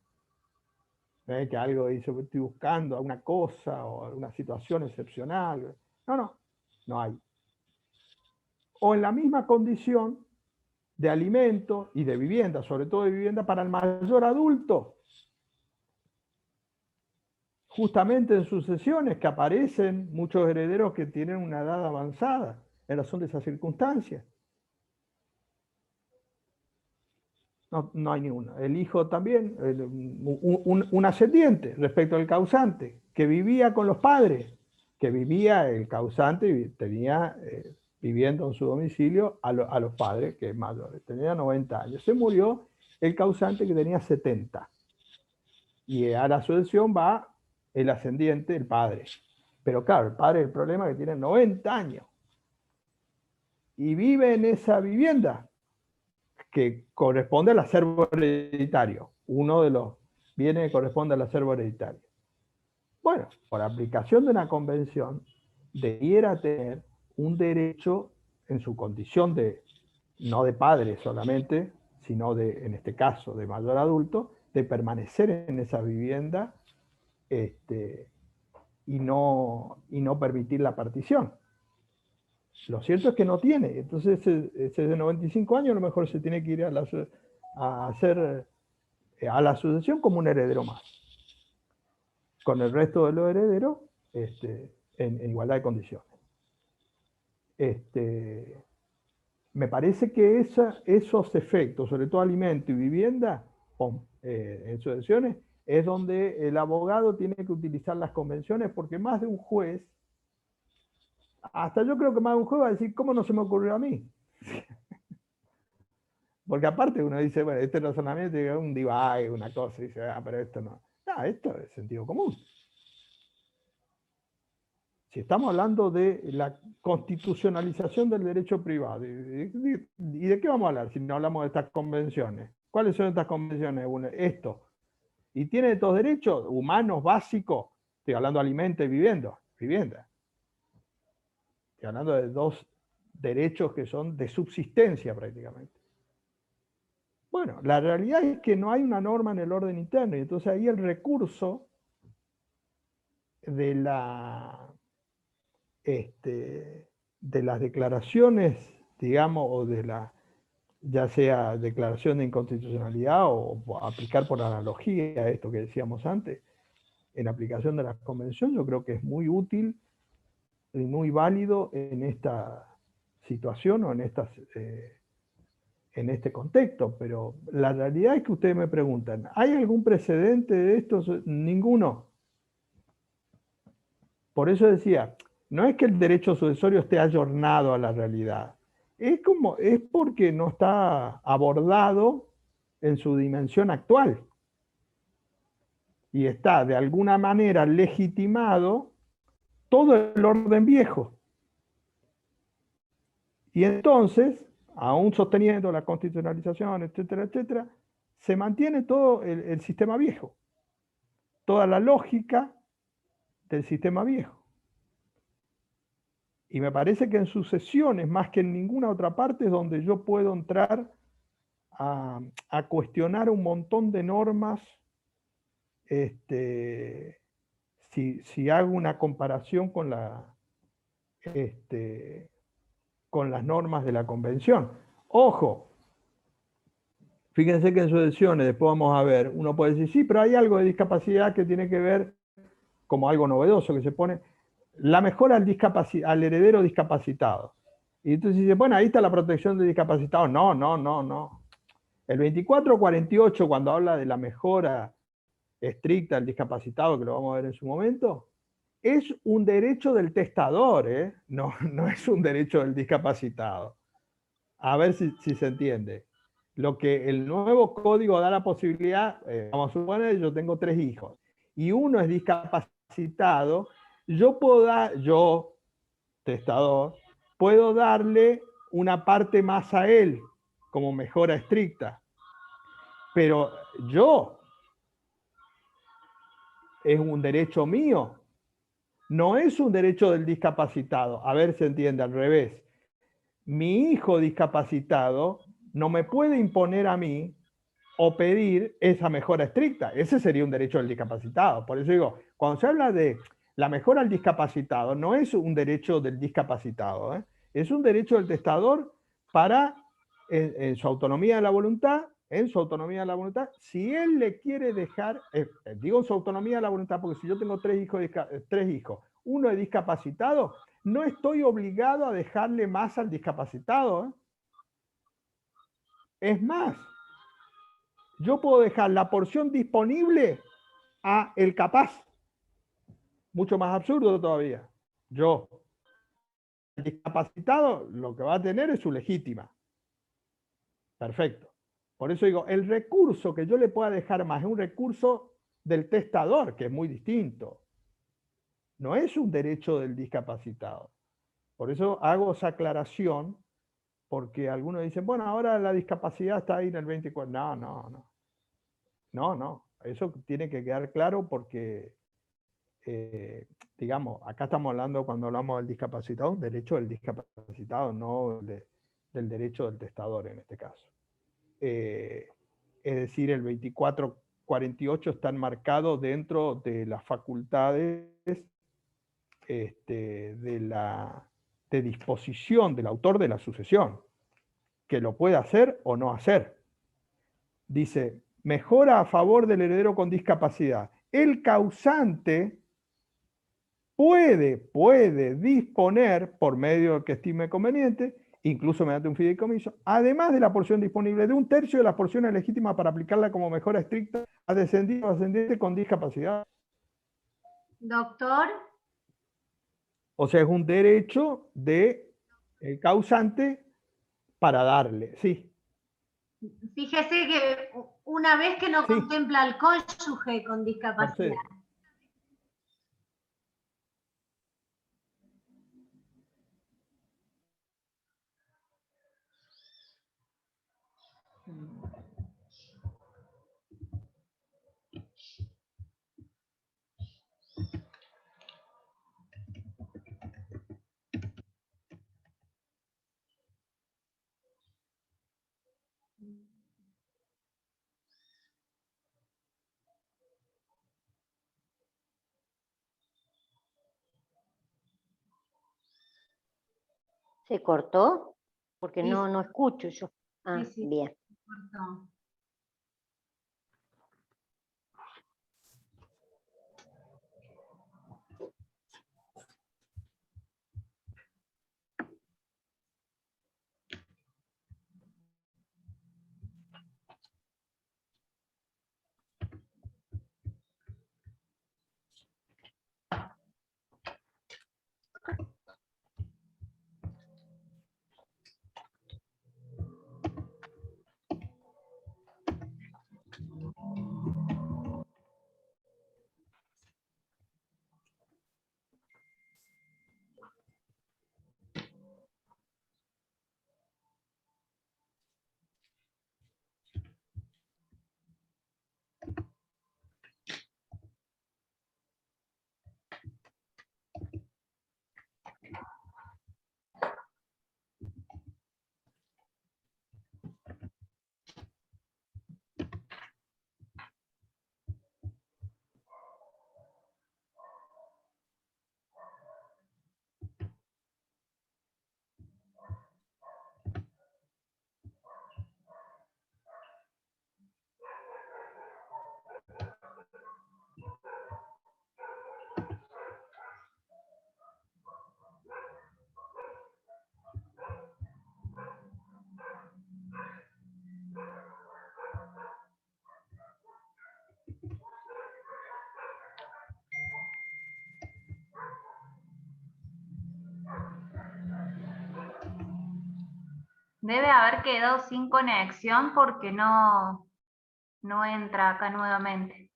No es que algo dice, estoy buscando una cosa o una situación excepcional. No hay. O en la misma condición de alimento y de vivienda, sobre todo de vivienda para el mayor adulto. justamente en sucesiones que aparecen muchos herederos que tienen una edad avanzada en razón de esas circunstancias. No hay ninguno. El hijo también, un ascendiente respecto al causante, que vivía con los padres, que vivía el causante y tenía viviendo en su domicilio a los padres, que es mayor, tenía 90 años. Se murió el causante que tenía 70. Y a la sucesión va el ascendiente, el padre. Pero claro, el padre, el problema es que tiene 90 años. Y vive en esa vivienda que corresponde al acervo hereditario. Uno de los bienes que corresponde al acervo hereditario. Bueno, por aplicación de una convención, debiera tener un derecho en su condición de, no de padre solamente, sino de, en este caso, de mayor adulto, de permanecer en esa vivienda y no permitir la partición. Lo cierto es que no tiene. Entonces, ese de 95 años a lo mejor se tiene que ir a hacer a la sucesión como un heredero más. Con el resto de los herederos en igualdad de condiciones. Me parece que esos efectos, sobre todo alimento y vivienda, en sucesiones, es donde el abogado tiene que utilizar las convenciones, porque más de un juez, hasta yo creo que más de un juez va a decir, ¿cómo no se me ocurrió a mí? Porque aparte uno dice, bueno, este razonamiento es un divague, una cosa, y dice, pero esto no. No, esto es sentido común. Si estamos hablando de la constitucionalización del derecho privado, ¿y de qué vamos a hablar si no hablamos de estas convenciones? ¿Cuáles son estas convenciones? Esto. ¿Y tiene estos derechos humanos básicos? Estoy hablando de alimento y vivienda. Estoy hablando de dos derechos que son de subsistencia prácticamente. Bueno, la realidad es que no hay una norma en el orden interno, y entonces ahí el recurso de las declaraciones, digamos, o ya sea declaración de inconstitucionalidad o aplicar por analogía esto que decíamos antes, en aplicación de la convención, yo creo que es muy útil y muy válido en esta situación o en este contexto, pero la realidad es que ustedes me preguntan, ¿hay algún precedente de esto? Ninguno. Por eso decía, no es que el derecho sucesorio esté ayornado a la realidad, es porque no está abordado en su dimensión actual y está de alguna manera legitimado todo el orden viejo. Y entonces, aún sosteniendo la constitucionalización, etcétera, etcétera, se mantiene todo el sistema viejo, toda la lógica del sistema viejo. Y me parece que en sucesiones, más que en ninguna otra parte, es donde yo puedo entrar a cuestionar un montón de normas, si hago una comparación con las normas de la convención. Ojo, fíjense que en sucesiones, después vamos a ver, uno puede decir, sí, pero hay algo de discapacidad que tiene que ver como algo novedoso que se pone, la mejora al heredero discapacitado. Y entonces dice, bueno, ahí está la protección de discapacitados. No. El 2448, cuando habla de la mejora estricta al discapacitado, que lo vamos a ver en su momento, es un derecho del testador, no es un derecho del discapacitado. A ver si se entiende. Lo que el nuevo código da la posibilidad, vamos a suponer, yo tengo 3 hijos, y uno es discapacitado, yo, testador, puedo darle una parte más a él, como mejora estricta. Pero es un derecho mío, no es un derecho del discapacitado. A ver si se entiende, al revés. Mi hijo discapacitado no me puede imponer a mí o pedir esa mejora estricta. Ese sería un derecho del discapacitado. Por eso digo, cuando se habla de la mejora al discapacitado, no es un derecho del discapacitado, es un derecho del testador para, en su autonomía de la voluntad, en su autonomía de la voluntad, si él le quiere dejar, digo en su autonomía de la voluntad, porque si yo tengo tres hijos, uno es discapacitado, no estoy obligado a dejarle más al discapacitado. Es más, yo puedo dejar la porción disponible a el capaz. Mucho más absurdo todavía. El discapacitado lo que va a tener es su legítima. Perfecto. Por eso digo, el recurso que yo le pueda dejar más es un recurso del testador, que es muy distinto. No es un derecho del discapacitado. Por eso hago esa aclaración, porque algunos dicen, bueno, ahora la discapacidad está ahí en el 24. No. Eso tiene que quedar claro porque, digamos, acá estamos hablando, cuando hablamos del discapacitado, un derecho del discapacitado, no del derecho del testador en este caso. Es decir, el 2448 está enmarcado dentro de las facultades de disposición del autor de la sucesión, que lo puede hacer o no hacer. Dice, mejora a favor del heredero con discapacidad. El causante puede disponer, por medio que estime conveniente, incluso mediante un fideicomiso, además de la porción disponible, de un tercio de las porciones legítimas para aplicarla como mejora estricta a descendiente o ascendiente con discapacidad. Doctor. O sea, es un derecho del causante para darle, sí. Fíjese que una vez que no contempla al cónyuge con discapacidad. Mercedes. ¿Se cortó? Porque Sí, no escucho yo. Ah, sí. bien. Se cortó. Debe haber quedado sin conexión porque no entra acá nuevamente.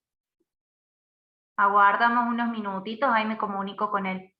Aguardamos unos minutitos, ahí me comunico con él.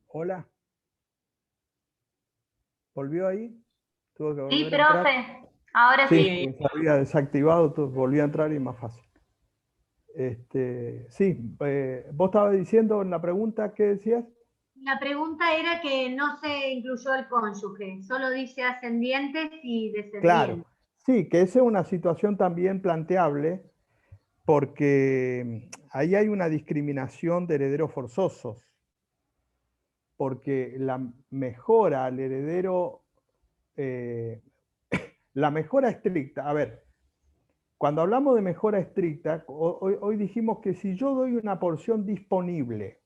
Hola. ¿Volvió ahí? ¿Tuvo que Sí, volver a entrar? profe, ahora Sí, sí. porque se había desactivado, entonces volví a entrar y más fácil. Sí, vos estabas diciendo en la pregunta, ¿qué decías? La pregunta era que no se incluyó el cónyuge, solo dice ascendientes y Claro, descendientes. sí, que esa es una situación también planteable porque ahí hay una discriminación de herederos forzosos, porque la mejora al heredero, la mejora estricta, a ver, cuando hablamos de mejora estricta, hoy dijimos que si yo doy una porción disponible,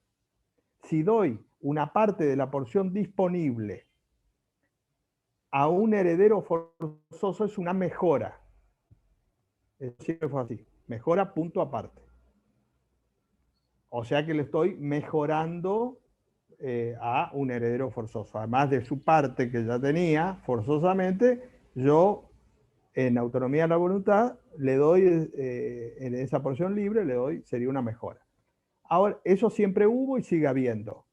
si doy una parte de la porción disponible a un heredero forzoso es una mejora. Siempre fue así, mejora punto aparte. O sea que le estoy mejorando a un heredero forzoso. Además de su parte que ya tenía, forzosamente, yo en autonomía de la voluntad le doy, en esa porción libre, le doy, sería una mejora. Ahora, eso siempre hubo y sigue habiendo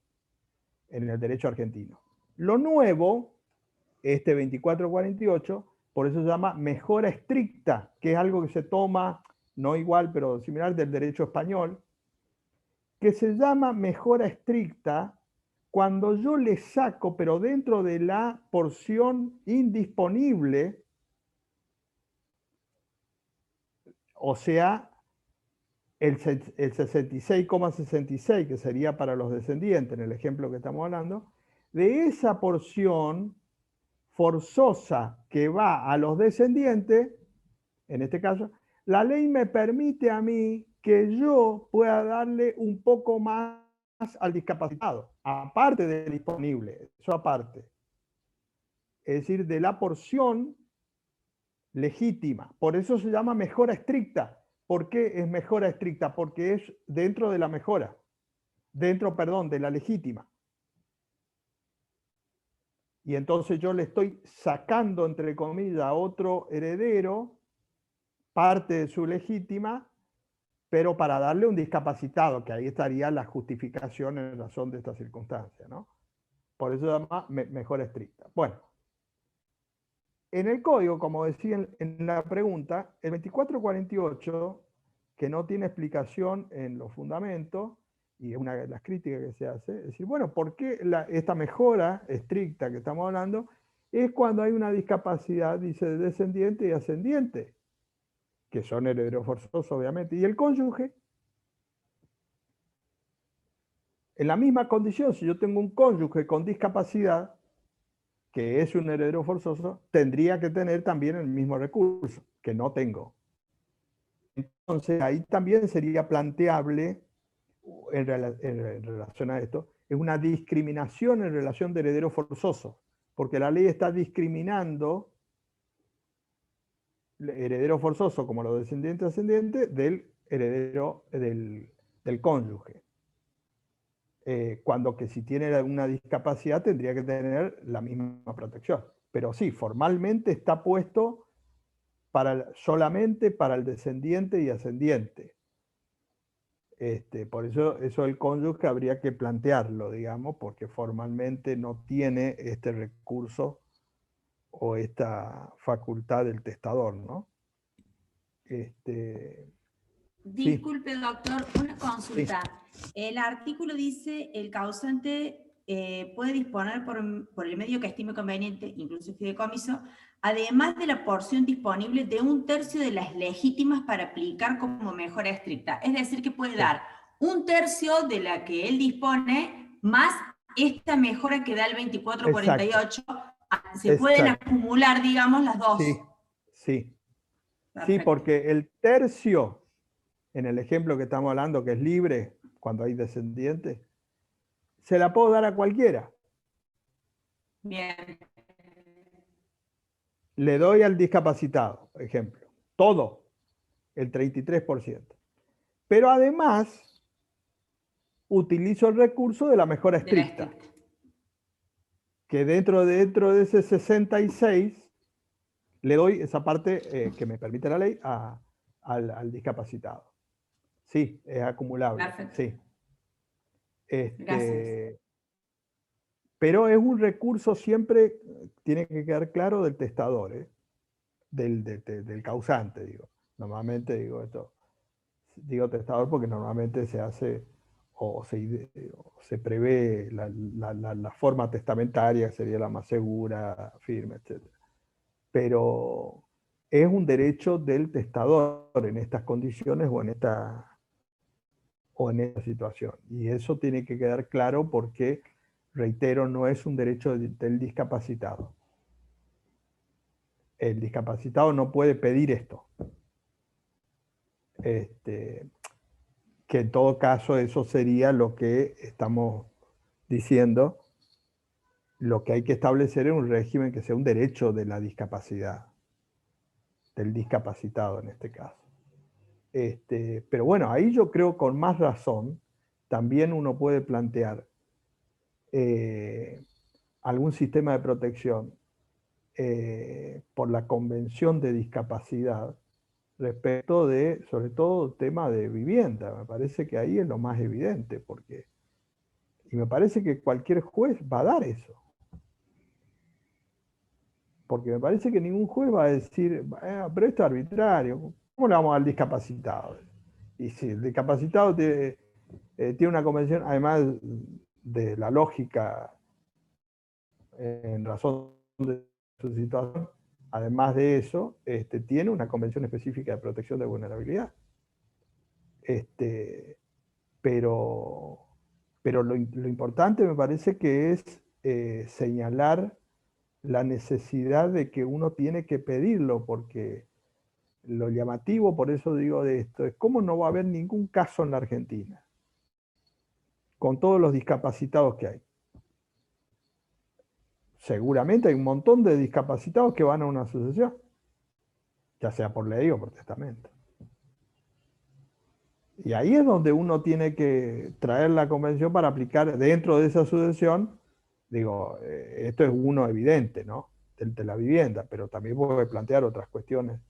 en el derecho argentino. Lo nuevo, este 2448, por eso se llama mejora estricta, que es algo que se toma, no igual, pero similar del derecho español, que se llama mejora estricta cuando yo le saco, pero dentro de la porción indisponible, o sea, el 66,66, que sería para los descendientes, en el ejemplo que estamos hablando, de esa porción forzosa que va a los descendientes, en este caso, la ley me permite a mí que yo pueda darle un poco más al discapacitado, aparte del disponible, eso aparte. Es decir, de la porción legítima. Por eso se llama mejora estricta. ¿Por qué es mejora estricta? Porque es dentro de la mejora, perdón, de la legítima. Y entonces yo le estoy sacando, entre comillas, a otro heredero parte de su legítima, pero para darle un discapacitado, que ahí estaría la justificación en razón de esta circunstancia, ¿no? Por eso se llama mejora estricta. Bueno, en el código, como decía en la pregunta, el 2448, que no tiene explicación en los fundamentos, y es una de las críticas que se hace, es decir, bueno, ¿por qué esta mejora estricta que estamos hablando es cuando hay una discapacidad, dice, de descendiente y ascendiente, que son herederos forzosos, obviamente, y el cónyuge? En la misma condición, si yo tengo un cónyuge con discapacidad, que es un heredero forzoso, tendría que tener también el mismo recurso, que no tengo. Entonces, ahí también sería planteable, en relación a esto, es una discriminación en relación de heredero forzoso, porque la ley está discriminando heredero forzoso como los descendientes ascendientes del heredero del cónyuge. Cuando que si tiene alguna discapacidad tendría que tener la misma protección. Pero sí, formalmente está puesto solamente para el descendiente y ascendiente. Por eso el cónyuge habría que plantearlo, digamos, porque formalmente no tiene este recurso o esta facultad del testador, ¿no? Disculpe, doctor, una consulta. Sí. El artículo dice, el causante puede disponer por el medio que estime conveniente, incluso fideicomiso, además de la porción disponible de 1/3 de las legítimas para aplicar como mejora estricta. Es decir, que puede dar 1/3 de la que él dispone, más esta mejora que da el 2448. Exacto. Se pueden acumular, digamos, las dos. Sí, sí. Perfecto. Sí, porque el tercio, en el ejemplo que estamos hablando, que es libre, cuando hay descendientes, se la puedo dar a cualquiera. Bien. Le doy al discapacitado, por ejemplo, todo, el 33%. Pero además, utilizo el recurso de la mejora estricta, que dentro de ese 66, le doy esa parte que me permite la ley al discapacitado. Sí, es acumulable. Perfecto. Sí. Gracias. Pero es un recurso siempre, tiene que quedar claro, del testador, del causante, digo. Normalmente digo esto, digo testador porque normalmente se hace o se prevé la forma testamentaria, que sería la más segura, firme, etc. Pero es un derecho del testador en estas condiciones o en esta situación. Y eso tiene que quedar claro porque, reitero, no es un derecho del discapacitado. El discapacitado no puede pedir esto. Que en todo caso eso sería lo que estamos diciendo, lo que hay que establecer es un régimen que sea un derecho de la discapacidad, del discapacitado en este caso. Pero bueno, ahí yo creo con más razón también uno puede plantear algún sistema de protección por la Convención de Discapacidad respecto de, sobre todo, tema de vivienda. Me parece que ahí es lo más evidente, y me parece que cualquier juez va a dar eso. Porque me parece que ningún juez va a decir, pero esto es arbitrario, ¿cómo le vamos al discapacitado? Y si el discapacitado tiene una convención, además de la lógica en razón de su situación, además de eso, tiene una convención específica de protección de vulnerabilidad. Pero lo importante me parece que es señalar la necesidad de que uno tiene que pedirlo, porque lo llamativo, por eso digo de esto, es cómo no va a haber ningún caso en la Argentina, con todos los discapacitados que hay. Seguramente hay un montón de discapacitados que van a una asociación, ya sea por ley o por testamento. Y ahí es donde uno tiene que traer la convención para aplicar dentro de esa asociación. Digo, esto es uno evidente, ¿no? De la vivienda, pero también puede plantear otras cuestiones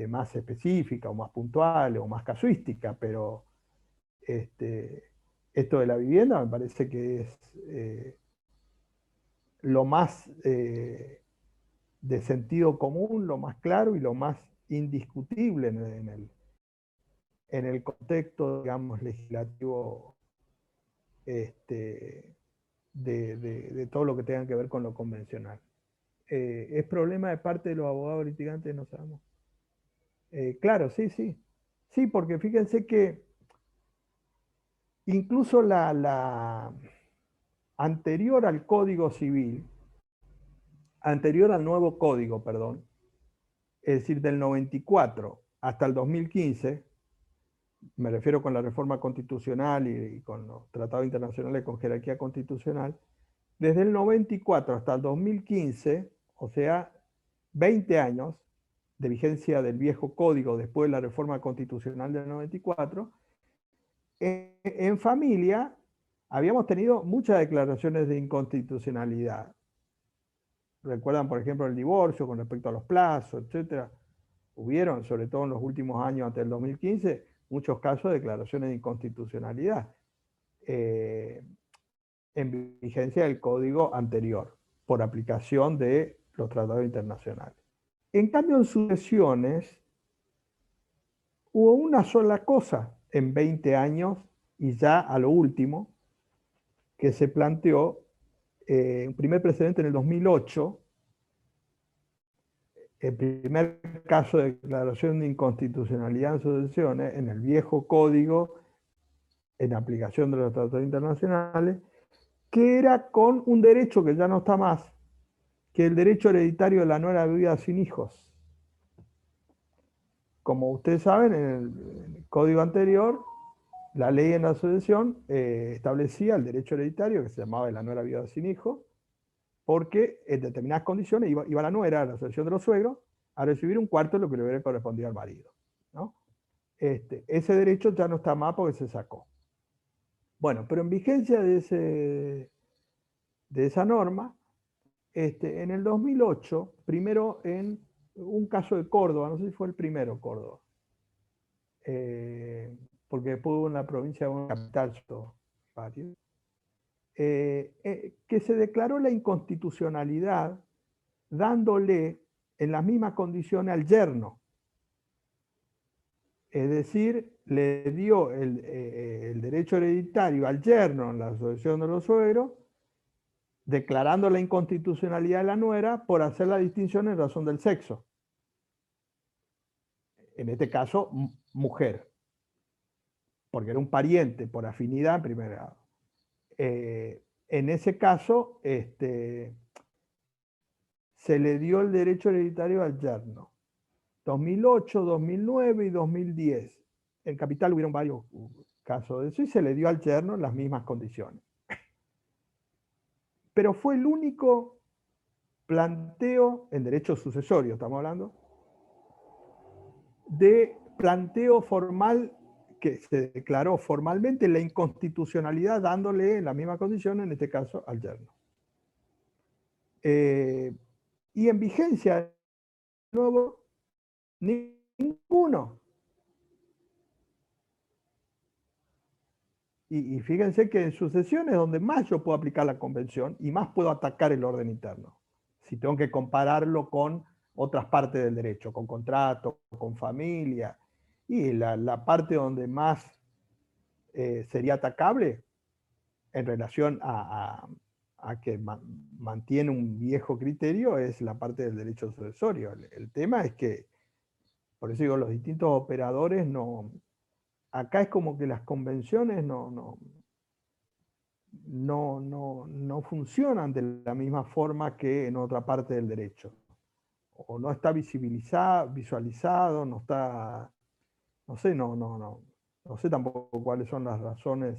más específicas o más puntuales o más casuísticas, pero esto de la vivienda me parece que es lo más de sentido común, lo más claro y lo más indiscutible en el contexto, digamos, legislativo de todo lo que tenga que ver con lo convencional. ¿Es problema de parte de los abogados litigantes? No sabemos. Claro, sí, sí. Sí, porque fíjense que incluso la anterior al Código Civil, anterior al nuevo Código, perdón, es decir, del 94 hasta el 2015, me refiero con la reforma constitucional y con los tratados internacionales con jerarquía constitucional, desde el 94 hasta el 2015, o sea, 20 años de vigencia del viejo código después de la reforma constitucional del 94, en familia habíamos tenido muchas declaraciones de inconstitucionalidad. Recuerdan, por ejemplo, el divorcio con respecto a los plazos, etcétera. Hubieron, sobre todo en los últimos años antes del 2015, muchos casos de declaraciones de inconstitucionalidad en vigencia del código anterior, por aplicación de los tratados internacionales. En cambio, en sucesiones, hubo una sola cosa en 20 años, y ya a lo último, que se planteó, un primer precedente en el 2008, el primer caso de declaración de inconstitucionalidad en sucesiones, en el viejo código, en aplicación de los tratados internacionales, que era con un derecho que ya no está más, que el derecho hereditario de la nuera viuda sin hijos. Como ustedes saben, en el código anterior, la ley en la sucesión establecía el derecho hereditario, que se llamaba de la nuera viuda sin hijos, porque en determinadas condiciones iba la nuera a la sucesión de los suegros a recibir un cuarto de lo que le hubiera correspondido al marido, ¿no? Ese derecho ya no está más porque se sacó. Bueno, pero en vigencia de esa norma, en el 2008, primero en un caso de Córdoba, no sé si fue el primero Córdoba, porque después hubo en la provincia de una capital, varios, que se declaró la inconstitucionalidad dándole en las mismas condiciones al yerno. Es decir, le dio el derecho hereditario al yerno en la sucesión de los suegros, declarando la inconstitucionalidad de la nuera por hacer la distinción en razón del sexo. En este caso, mujer, porque era un pariente por afinidad en primer grado. En ese caso, se le dio el derecho hereditario al yerno. 2008, 2009 y 2010. En Capital hubieron varios casos de eso y se le dio al yerno en las mismas condiciones. Pero fue el único planteo, en derecho sucesorio estamos hablando, de planteo formal que se declaró formalmente la inconstitucionalidad dándole en la misma condición, en este caso, al yerno. Y en vigencia, de nuevo, ninguno. Y fíjense que en sucesiones donde más yo puedo aplicar la convención y más puedo atacar el orden interno. Si tengo que compararlo con otras partes del derecho, con contrato, con familia, y la parte donde más sería atacable en relación a que mantiene un viejo criterio es la parte del derecho sucesorio. El tema es que, por eso digo, los distintos operadores no... Acá es como que las convenciones no funcionan de la misma forma que en otra parte del derecho. O no está visualizado, no está... No sé, no sé tampoco cuáles son las razones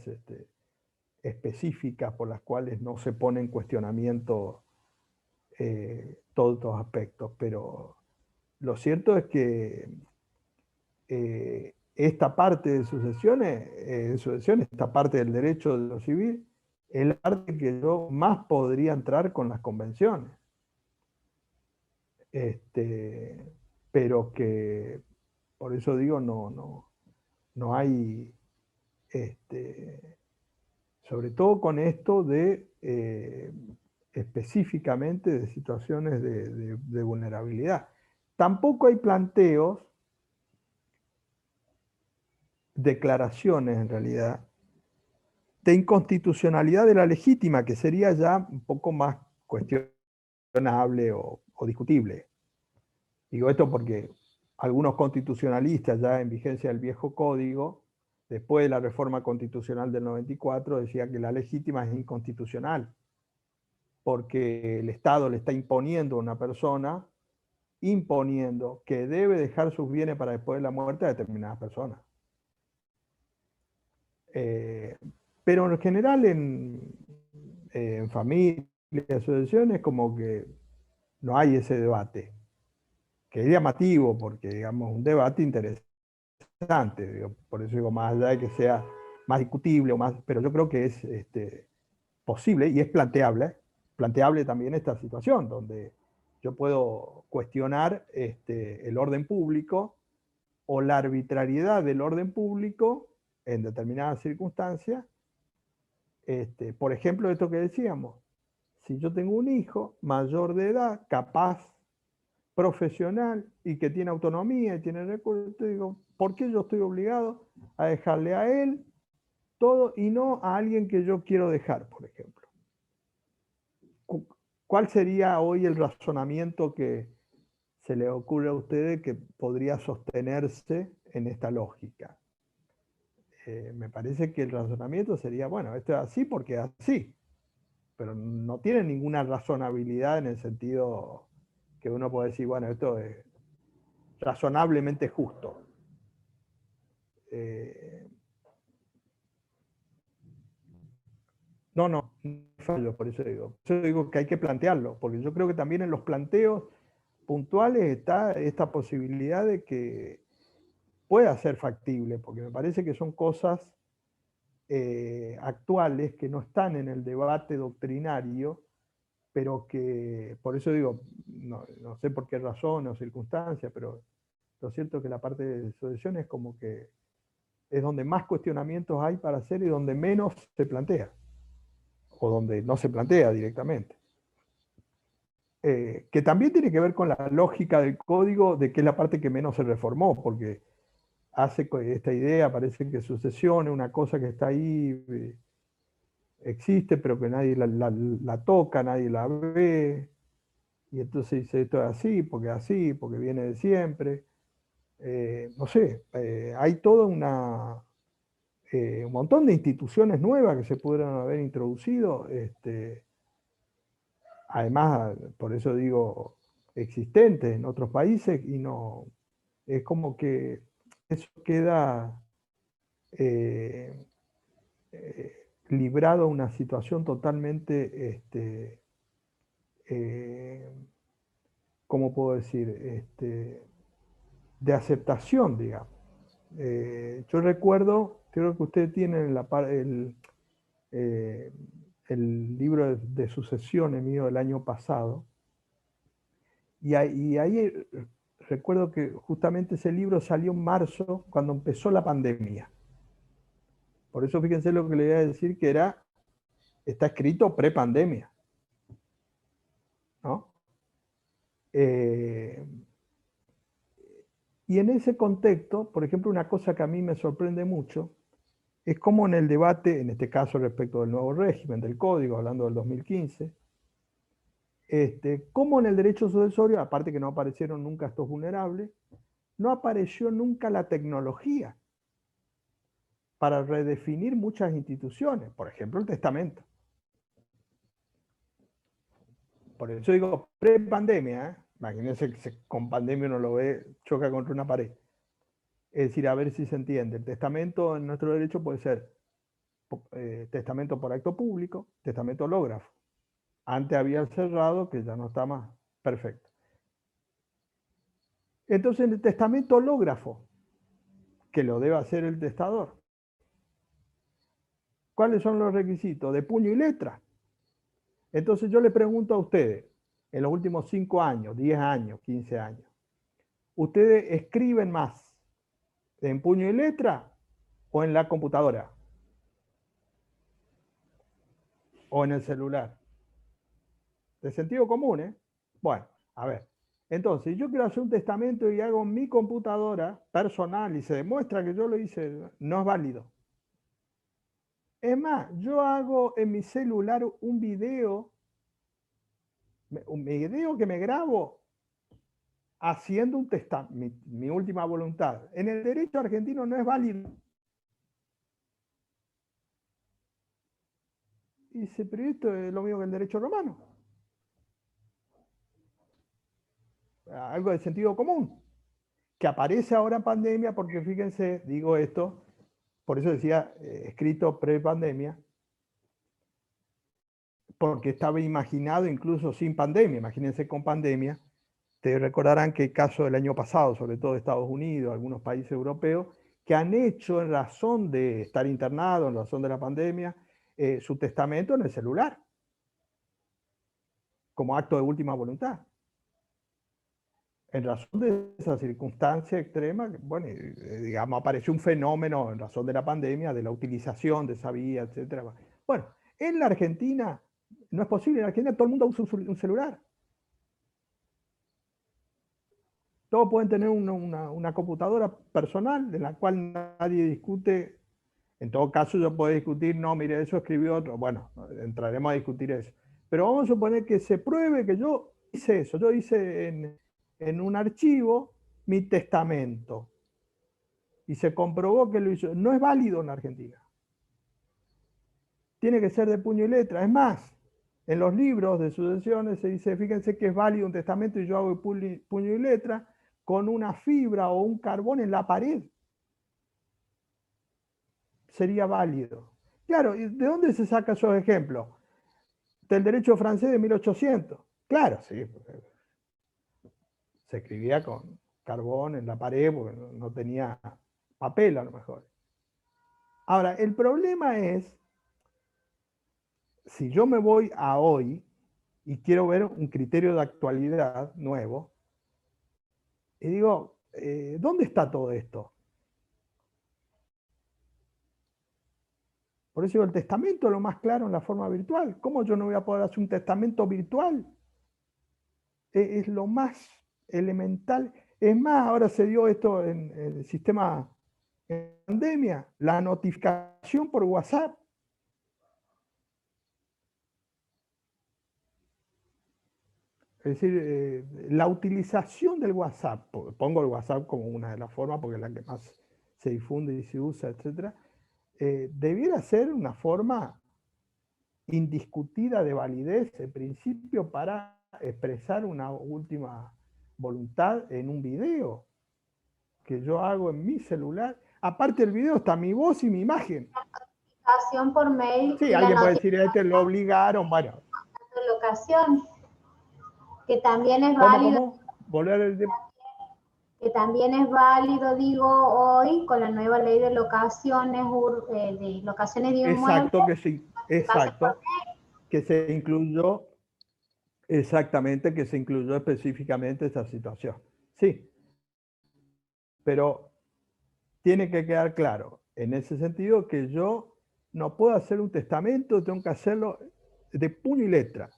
específicas por las cuales no se pone en cuestionamiento todos estos aspectos, pero lo cierto es que esta parte de sucesiones, esta parte del derecho de lo civil, es la parte que yo más podría entrar con las convenciones. Pero que, por eso digo, no hay, sobre todo con esto de, específicamente de situaciones de vulnerabilidad. Tampoco hay planteos, declaraciones en realidad, de inconstitucionalidad de la legítima, que sería ya un poco más cuestionable o discutible. Digo esto porque algunos constitucionalistas ya en vigencia del viejo código, después de la reforma constitucional del 94, decían que la legítima es inconstitucional, porque el Estado le está imponiendo a una persona, imponiendo que debe dejar sus bienes para después de la muerte a determinadas personas. Pero en general en familias y asociaciones como que no hay ese debate, que es llamativo porque, digamos, un debate interesante, digo, por eso digo, más allá de que sea más discutible, o más, pero yo creo que es posible y es planteable también esta situación, donde yo puedo cuestionar el orden público o la arbitrariedad del orden público en determinadas circunstancias. Por ejemplo, esto que decíamos, si yo tengo un hijo mayor de edad, capaz, profesional y que tiene autonomía y tiene recursos, digo, ¿por qué yo estoy obligado a dejarle a él todo y no a alguien que yo quiero dejar, por ejemplo? ¿Cuál sería hoy el razonamiento que se le ocurre a ustedes que podría sostenerse en esta lógica? Me parece que el razonamiento sería, bueno, esto es así porque es así, pero no tiene ninguna razonabilidad en el sentido que uno puede decir, bueno, esto es razonablemente justo. No fallo, por eso digo que hay que plantearlo, porque yo creo que también en los planteos puntuales está esta posibilidad de que pueda ser factible, porque me parece que son cosas actuales que no están en el debate doctrinario, pero que, por eso digo, no sé por qué razón o circunstancia, pero lo cierto es que la parte de sucesión es como que es donde más cuestionamientos hay para hacer y donde menos se plantea. o donde no se plantea directamente. Que también tiene que ver con la lógica del código, de que es la parte que menos se reformó, porque hace esta idea, parece que sucesión es una cosa que está ahí, existe, pero que nadie la toca, nadie la ve, y entonces dice esto es así, porque viene de siempre. No sé, hay todo un montón de instituciones nuevas que se pudieron haber introducido, además, por eso digo, existentes en otros países, y no, es como que eso queda librado a una situación totalmente, ¿cómo puedo decir? De aceptación, digamos. Yo recuerdo, creo que ustedes tienen el libro de sucesiones mío del año pasado, y ahí recuerdo que justamente ese libro salió en marzo, cuando empezó la pandemia. Por eso fíjense lo que le voy a decir, que está escrito pre-pandemia, ¿no? Y en ese contexto, por ejemplo, una cosa que a mí me sorprende mucho es cómo en el debate, en este caso respecto del nuevo régimen, del código, hablando del 2015, cómo en el derecho sucesorio, aparte que no aparecieron nunca estos vulnerables, no apareció nunca la tecnología para redefinir muchas instituciones, por ejemplo el testamento. Por eso digo pre-pandemia, imagínense que con pandemia uno lo ve, choca contra una pared. Es decir, a ver si se entiende. El testamento en nuestro derecho puede ser testamento por acto público, testamento hológrafo. Antes había el cerrado, que ya no está más. Perfecto. Entonces, en el testamento hológrafo, que lo debe hacer el testador, ¿cuáles son los requisitos? De puño y letra. Entonces yo le pregunto a ustedes, en los últimos 5 años, 10 años, 15 años, ¿ustedes escriben más en puño y letra o en la computadora? ¿O en el celular? De sentido común, ¿eh? Bueno, a ver. Entonces, yo quiero hacer un testamento y hago en mi computadora personal y se demuestra que yo lo hice, no es válido. Es más, yo hago en mi celular un video que me grabo haciendo un testamento, mi última voluntad. En el derecho argentino no es válido. Y dice, pero esto es lo mismo que el derecho romano. Algo de sentido común, que aparece ahora en pandemia, porque fíjense, digo esto, por eso decía escrito pre-pandemia, porque estaba imaginado incluso sin pandemia. Imagínense con pandemia. Ustedes recordarán que el caso del año pasado, sobre todo de Estados Unidos, algunos países europeos, que han hecho en razón de estar internados, en razón de la pandemia, su testamento en el celular, como acto de última voluntad. En razón de esa circunstancia extrema, bueno, digamos, apareció un fenómeno en razón de la pandemia, de la utilización de esa vía, etc. Bueno, en la Argentina no es posible, en la Argentina todo el mundo usa un celular. Todos pueden tener una computadora personal en la cual nadie discute. En todo caso, yo puedo discutir, no, mire, eso escribió otro. Bueno, entraremos a discutir eso. Pero vamos a suponer que se pruebe que yo hice eso. Yo hice en un archivo mi testamento. Y se comprobó que lo hizo. No es válido en Argentina. Tiene que ser de puño y letra. Es más, en los libros de sucesiones se dice, fíjense que es válido un testamento y yo hago puño y letra con una fibra o un carbón en la pared. Sería válido. Claro, ¿y de dónde se saca esos ejemplos? Del derecho francés de 1800. Claro, sí. Se escribía con carbón en la pared porque no tenía papel a lo mejor. Ahora, el problema es, si yo me voy a hoy y quiero ver un criterio de actualidad nuevo, y digo, ¿dónde está todo esto? Por eso digo, el testamento es lo más claro en la forma virtual. ¿Cómo yo no voy a poder hacer un testamento virtual? Es lo más elemental. Es más, ahora se dio esto en el sistema de pandemia, la notificación por WhatsApp. Es decir, la utilización del WhatsApp, pongo el WhatsApp como una de las formas porque es la que más se difunde y se usa, etc., debiera ser una forma indiscutida de validez, en principio, para expresar una última voluntad en un video que yo hago en mi celular. Aparte del video está mi voz y mi imagen. Notificación por mail. Sí, alguien puede decir, lo obligaron, bueno. Locación, que también es válido. ¿Cómo? Volver el... Que también es válido, digo, hoy con la nueva ley de locaciones de inmuebles. Exacto, que se incluyó, exactamente, que se incluyó específicamente esa situación. Sí, pero tiene que quedar claro, en ese sentido, que yo no puedo hacer un testamento, tengo que hacerlo de puño y letra.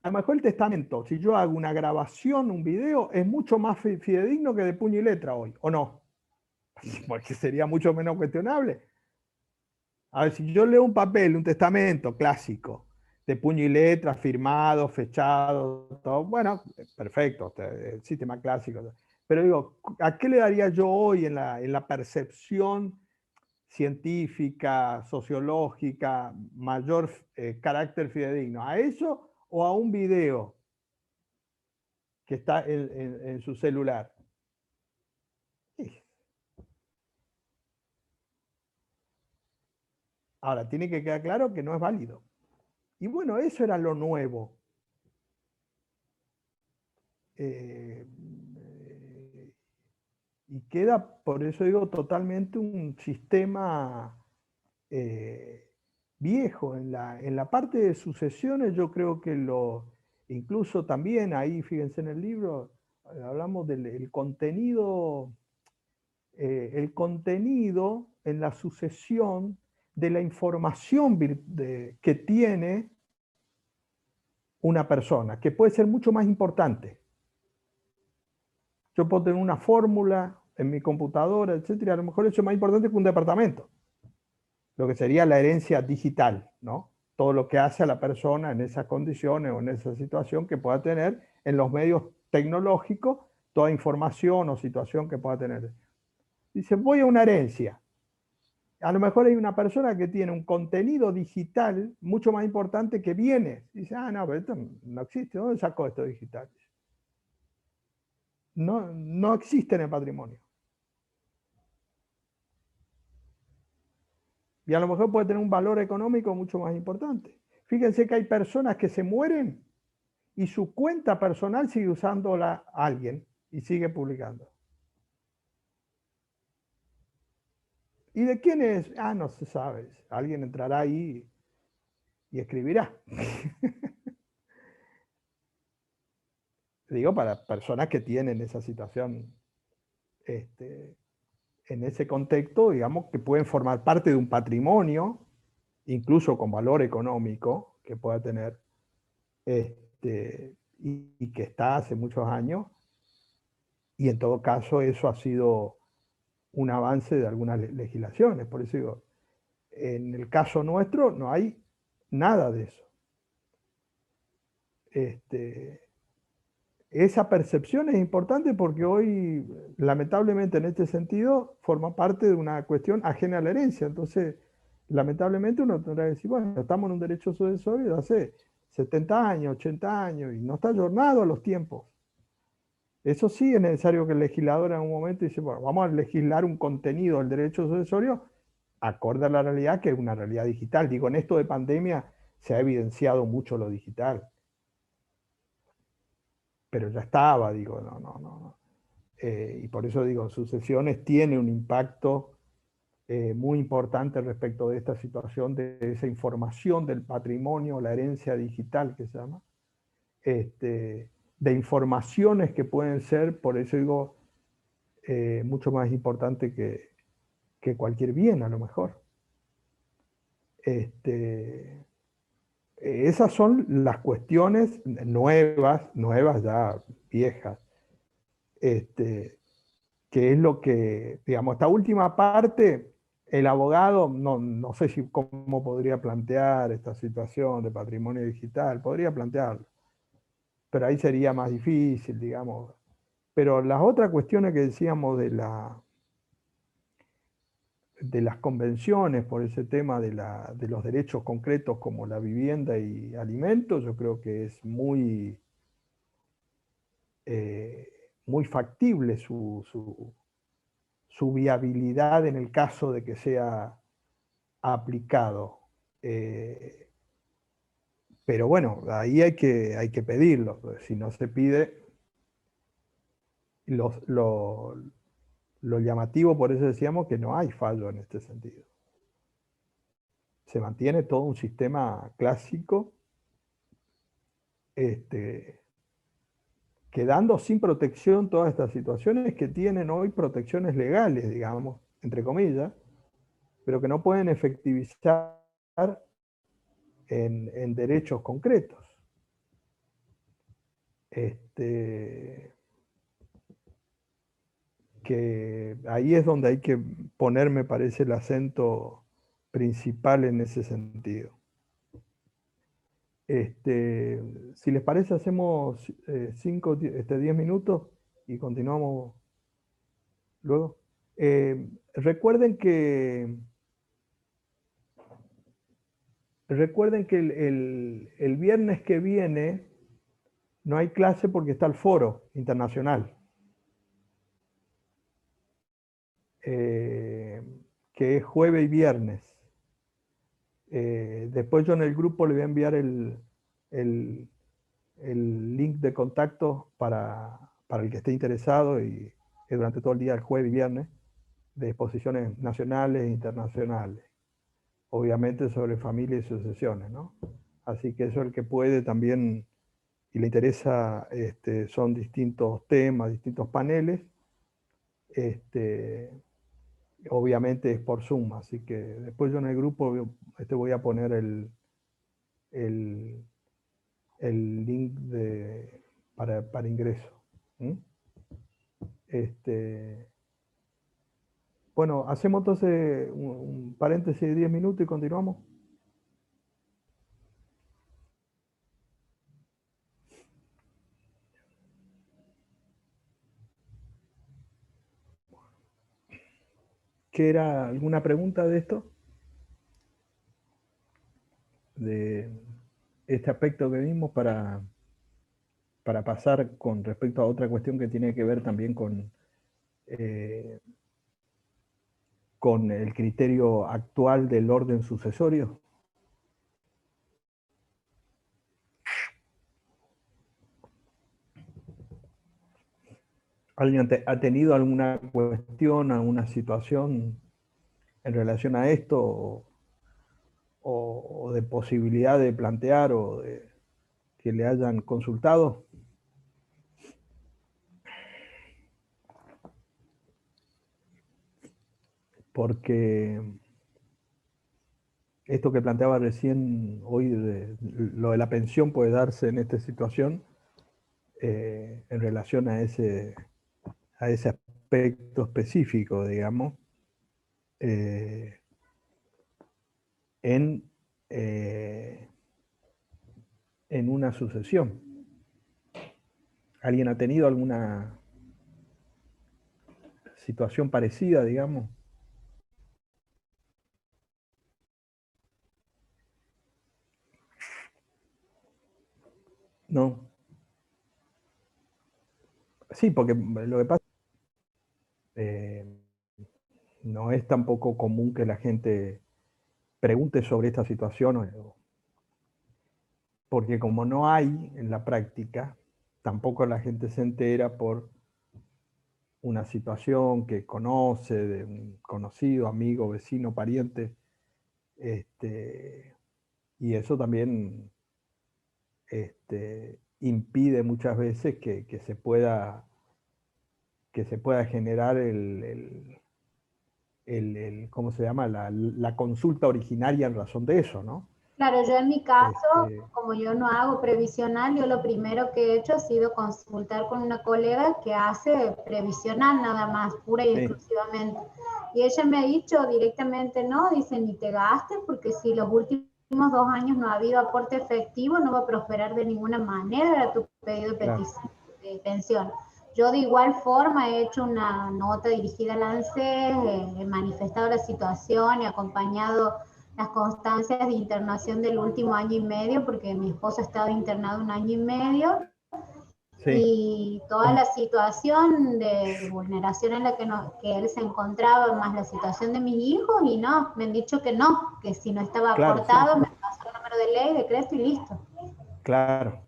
A lo mejor el testamento, si yo hago una grabación, un video, es mucho más fidedigno que de puño y letra hoy, ¿o no? Porque sería mucho menos cuestionable. A ver, si yo leo un papel, un testamento clásico, de puño y letra, firmado, fechado, todo, bueno, perfecto, el sistema clásico. Pero digo, ¿a qué le daría yo hoy en la percepción científica, sociológica, mayor carácter fidedigno? ¿A eso o a un video que está en su celular? Sí. Ahora, tiene que quedar claro que no es válido. Y bueno, eso era lo nuevo. Y queda, por eso digo, totalmente un sistema viejo. En la parte de sucesiones yo creo que incluso también ahí, fíjense en el libro, hablamos del contenido, el contenido en la sucesión de la información que tiene una persona, que puede ser mucho más importante. Yo puedo tener una fórmula en mi computadora, etcétera, a lo mejor eso es más importante que un departamento. Lo que sería la herencia digital, ¿no? Todo lo que hace a la persona en esas condiciones o en esa situación que pueda tener en los medios tecnológicos, toda información o situación que pueda tener. Dice, voy a una herencia. A lo mejor hay una persona que tiene un contenido digital mucho más importante que bienes. Dice, no, pero esto no existe. ¿Dónde sacó esto digital? No existe en el patrimonio. Y a lo mejor puede tener un valor económico mucho más importante. Fíjense que hay personas que se mueren y su cuenta personal sigue usándola alguien y sigue publicando. ¿Y de quién es? No se sabe. Alguien entrará ahí y escribirá. Digo, para personas que tienen esa situación, en ese contexto, digamos, que pueden formar parte de un patrimonio, incluso con valor económico, que pueda tener, y que está hace muchos años, y en todo caso eso ha sido un avance de algunas legislaciones. Por eso digo, en el caso nuestro no hay nada de eso. Esa percepción es importante porque hoy, lamentablemente en este sentido, forma parte de una cuestión ajena a la herencia. Entonces, lamentablemente uno tendrá que decir, bueno, estamos en un derecho sucesorio de hace 70 años, 80 años, y no está ayornado a los tiempos. Eso sí es necesario que el legislador en un momento dice, bueno, vamos a legislar un contenido del derecho sucesorio acorde a la realidad, que es una realidad digital. Digo, en esto de pandemia se ha evidenciado mucho lo digital. Pero ya estaba, digo, no. Y por eso digo, sucesiones tiene un impacto muy importante respecto de esta situación, de esa información del patrimonio, la herencia digital que se llama, de informaciones que pueden ser, por eso digo, mucho más importante que cualquier bien a lo mejor. Esas son las cuestiones nuevas ya viejas, que es lo que, digamos, esta última parte, el abogado, no sé cómo podría plantear esta situación de patrimonio digital, podría plantearlo, pero ahí sería más difícil, digamos. Pero las otras cuestiones que decíamos de las convenciones por ese tema de los derechos concretos como la vivienda y alimentos, yo creo que es muy, muy factible su viabilidad en el caso de que sea aplicado. Pero bueno, ahí hay que pedirlo, porque si no se pide, lo llamativo, por eso decíamos que no hay fallo en este sentido. Se mantiene todo un sistema clásico, quedando sin protección todas estas situaciones que tienen hoy protecciones legales, digamos, entre comillas, pero que no pueden efectivizar en derechos concretos. Que ahí es donde hay que poner, me parece, el acento principal en ese sentido. Si les parece, hacemos 10 minutos y continuamos luego. Recuerden que el viernes que viene no hay clase porque está el foro internacional, que es jueves y viernes. Después yo en el grupo le voy a enviar el link de contacto para el que esté interesado, y durante todo el día, el jueves y viernes, de exposiciones nacionales e internacionales, obviamente sobre familia y sucesiones, ¿no? Así que eso, el que puede también y le interesa, son distintos temas, distintos paneles, obviamente es por Zoom, así que después yo en el grupo voy a poner el link para ingreso. Bueno, hacemos entonces un paréntesis de 10 minutos y continuamos. ¿Qué era? ¿Alguna pregunta de esto? De este aspecto que vimos para pasar con respecto a otra cuestión que tiene que ver también con el criterio actual del orden sucesorio. ¿Alguien ha tenido alguna cuestión, alguna situación en relación a esto, o de posibilidad de plantear, o de que le hayan consultado? Porque esto que planteaba recién hoy, lo de la pensión, puede darse en esta situación, en relación a ese aspecto específico, digamos, en una sucesión. ¿Alguien ha tenido alguna situación parecida, digamos? No. Sí, porque lo que pasa, no es tampoco común que la gente pregunte sobre esta situación, porque como no hay en la práctica, tampoco la gente se entera por una situación que conoce, de un conocido, amigo, vecino, pariente, y eso también impide muchas veces que se pueda generar ¿cómo se llama? La consulta originaria en razón de eso, ¿no? Claro, yo en mi caso, como yo no hago previsional, yo lo primero que he hecho ha sido consultar con una colega que hace previsional nada más, pura y exclusivamente. Y ella me ha dicho directamente, no, dice, ni te gastes, porque si los últimos 2 años no ha habido aporte efectivo, no va a prosperar de ninguna manera tu pedido de pensión. Yo de igual forma he hecho una nota dirigida al ANSES, he manifestado la situación y acompañado las constancias de internación del último año y medio, porque mi esposo ha estado internado 1 año y medio, y toda la situación de vulneración en la que él se encontraba, más la situación de mis hijos, y no, me han dicho que no, que si no estaba aportado, me pasó el número de ley, decreto y listo. Claro.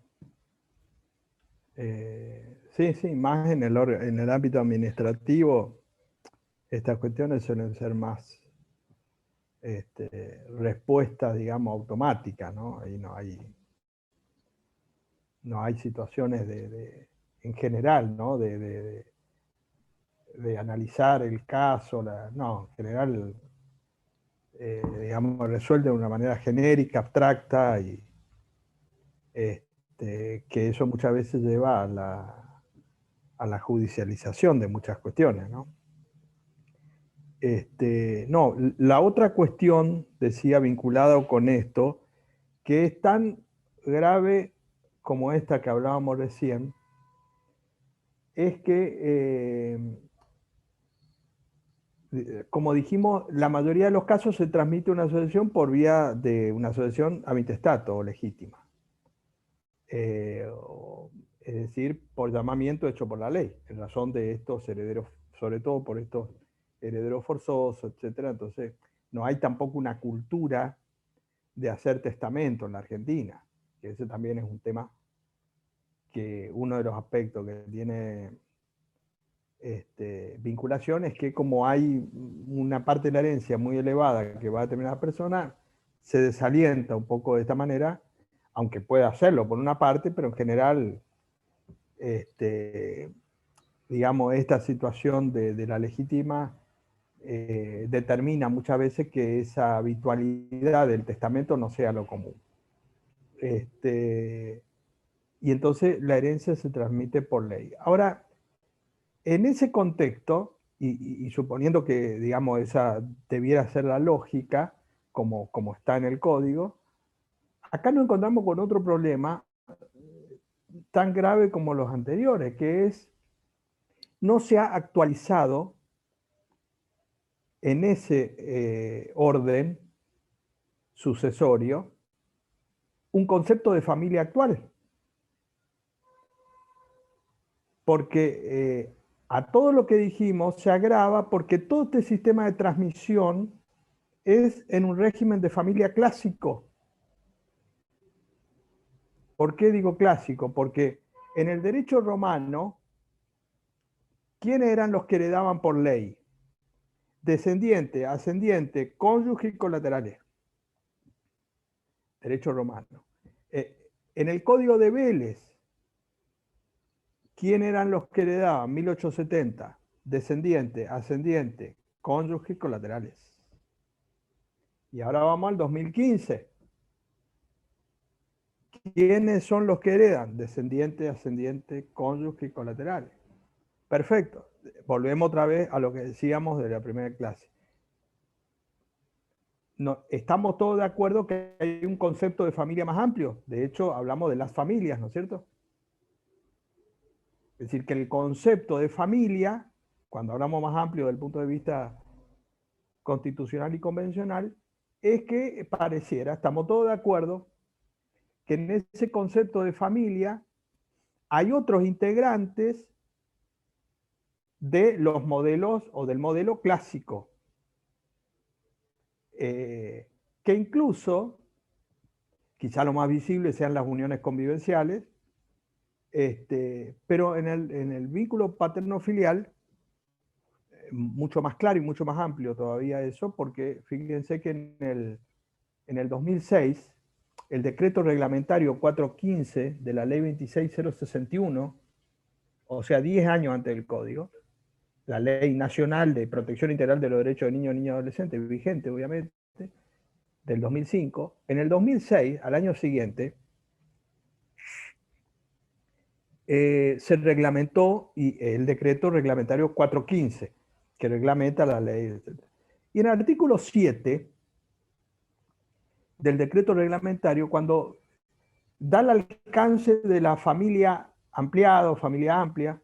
Sí, más en el ámbito administrativo, estas cuestiones suelen ser más respuestas, digamos, automáticas, ¿no? Ahí no hay situaciones en general, ¿no? De analizar el caso, no, en general, digamos, resuelve de una manera genérica, abstracta, y que eso muchas veces lleva a la judicialización de muchas cuestiones, ¿no? No, la otra cuestión, decía, vinculada con esto, que es tan grave como esta que hablábamos recién, es que, como dijimos, la mayoría de los casos se transmite una sucesión por vía de una sucesión amintestato o legítima. Es decir, por llamamiento hecho por la ley, en razón de estos herederos, sobre todo por estos herederos forzosos, etc. Entonces, no hay tampoco una cultura de hacer testamento en la Argentina, que ese también es un tema que uno de los aspectos que tiene vinculación es que como hay una parte de la herencia muy elevada que va a determinada persona, se desalienta un poco de esta manera, aunque pueda hacerlo por una parte, pero en general, digamos, esta situación de la legítima determina muchas veces que esa habitualidad del testamento no sea lo común. Y entonces la herencia se transmite por ley. Ahora, en ese contexto, y suponiendo que, digamos, esa debiera ser la lógica, como está en el código, acá nos encontramos con otro problema tan grave como los anteriores, que es, no se ha actualizado en ese orden sucesorio un concepto de familia actual. Porque a todo lo que dijimos se agrava porque todo este sistema de transmisión es en un régimen de familia clásico. ¿Por qué digo clásico? Porque en el derecho romano, ¿quiénes eran los que heredaban por ley? Descendiente, ascendiente, cónyuge y colaterales. Derecho romano. En el Código de Vélez, ¿quién eran los que heredaban? 1870. Descendiente, ascendiente, cónyuge y colaterales. Y ahora vamos al 2015. ¿Quiénes son los que heredan? Descendiente, ascendiente, cónyuge y colaterales. Perfecto. Volvemos otra vez a lo que decíamos de la primera clase. No, estamos todos de acuerdo que hay un concepto de familia más amplio. De hecho, hablamos de las familias, ¿no es cierto? Es decir, que el concepto de familia, cuando hablamos más amplio del punto de vista constitucional y convencional, es que pareciera, estamos todos de acuerdo, que en ese concepto de familia hay otros integrantes de los modelos o del modelo clásico, que incluso, quizá lo más visible sean las uniones convivenciales, pero en el vínculo paterno-filial, mucho más claro y mucho más amplio todavía eso, porque fíjense que en el 2006, el decreto reglamentario 415 de la ley 26061, o sea, 10 años antes del código, la Ley Nacional de Protección Integral de los Derechos de Niños, Niñas y Adolescentes, vigente obviamente, del 2005, en el 2006, al año siguiente, se reglamentó el decreto reglamentario 415, que reglamenta la ley, etc. Y en el artículo 7 del decreto reglamentario, cuando da el alcance de la familia ampliada o familia amplia,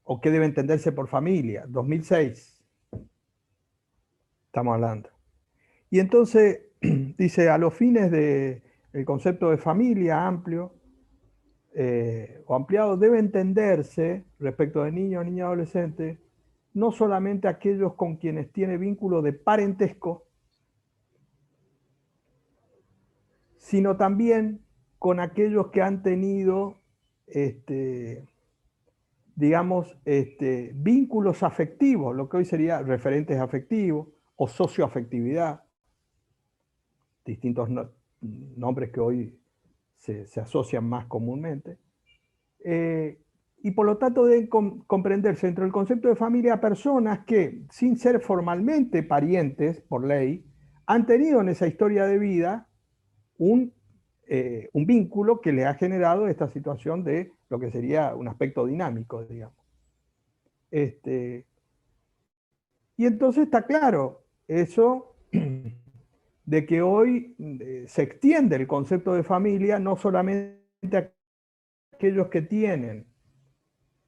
o qué debe entenderse por familia, 2006, estamos hablando. Y entonces dice, a los fines del concepto de familia amplio o ampliado, debe entenderse, respecto de niños, niñas, adolescentes, no solamente aquellos con quienes tiene vínculo de parentesco, sino también con aquellos que han tenido, digamos, vínculos afectivos, lo que hoy sería referentes afectivos o socioafectividad, distintos nombres que hoy se asocian más comúnmente. Y por lo tanto deben comprenderse dentro del concepto de familia personas que, sin ser formalmente parientes por ley, han tenido en esa historia de vida un vínculo que le ha generado esta situación de lo que sería un aspecto dinámico, digamos. Y entonces está claro eso de que hoy se extiende el concepto de familia no solamente a aquellos que tienen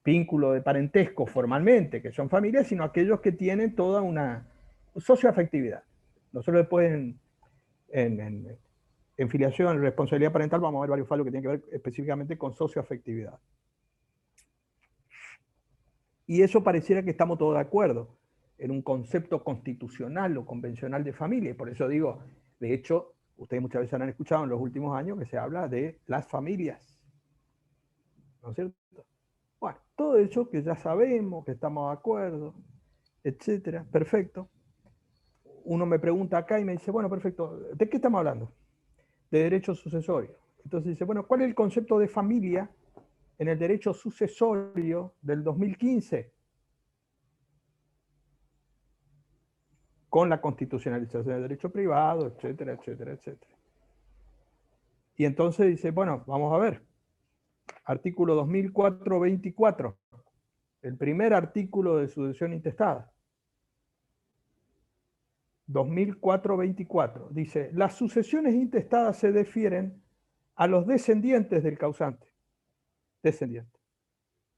vínculo de parentesco formalmente, que son familias, sino a aquellos que tienen toda una socioafectividad. Nosotros después en filiación, responsabilidad parental, vamos a ver varios fallos que tienen que ver específicamente con socioafectividad. Y eso pareciera que estamos todos de acuerdo en un concepto constitucional o convencional de familia. Y por eso digo, de hecho, ustedes muchas veces han escuchado en los últimos años que se habla de las familias. ¿No es cierto? Bueno, todo eso que ya sabemos, que estamos de acuerdo, etcétera, perfecto. Uno me pregunta acá y me dice, bueno, perfecto, ¿de qué estamos hablando? De derecho sucesorio. Entonces dice, bueno, ¿cuál es el concepto de familia en el derecho sucesorio del 2015? Con la constitucionalización del derecho privado, etcétera, etcétera, etcétera. Y entonces dice, bueno, vamos a ver. Artículo 2004-24, el primer artículo de sucesión intestada. 2004-24, dice, las sucesiones intestadas se defieren a los descendientes del causante,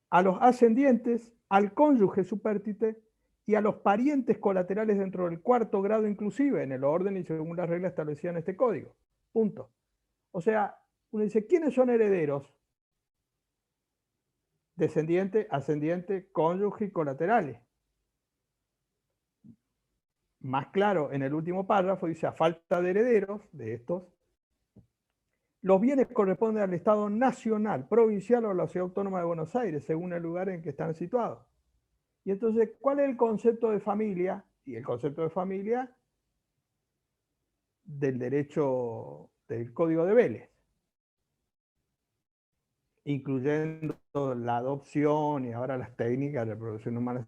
a los ascendientes, al cónyuge supérstite y a los parientes colaterales dentro del cuarto grado inclusive, en el orden y según las reglas establecidas en este código. Punto. O sea, uno dice, ¿quiénes son herederos? Descendiente, ascendiente, cónyuge y colaterales. Más claro, en el último párrafo dice, a falta de herederos de estos, los bienes corresponden al Estado nacional, provincial o a la Ciudad Autónoma de Buenos Aires, según el lugar en que están situados. Y entonces, ¿cuál es el concepto de familia? Y el concepto de familia del derecho del Código de Vélez, incluyendo la adopción y ahora las técnicas de reproducción humana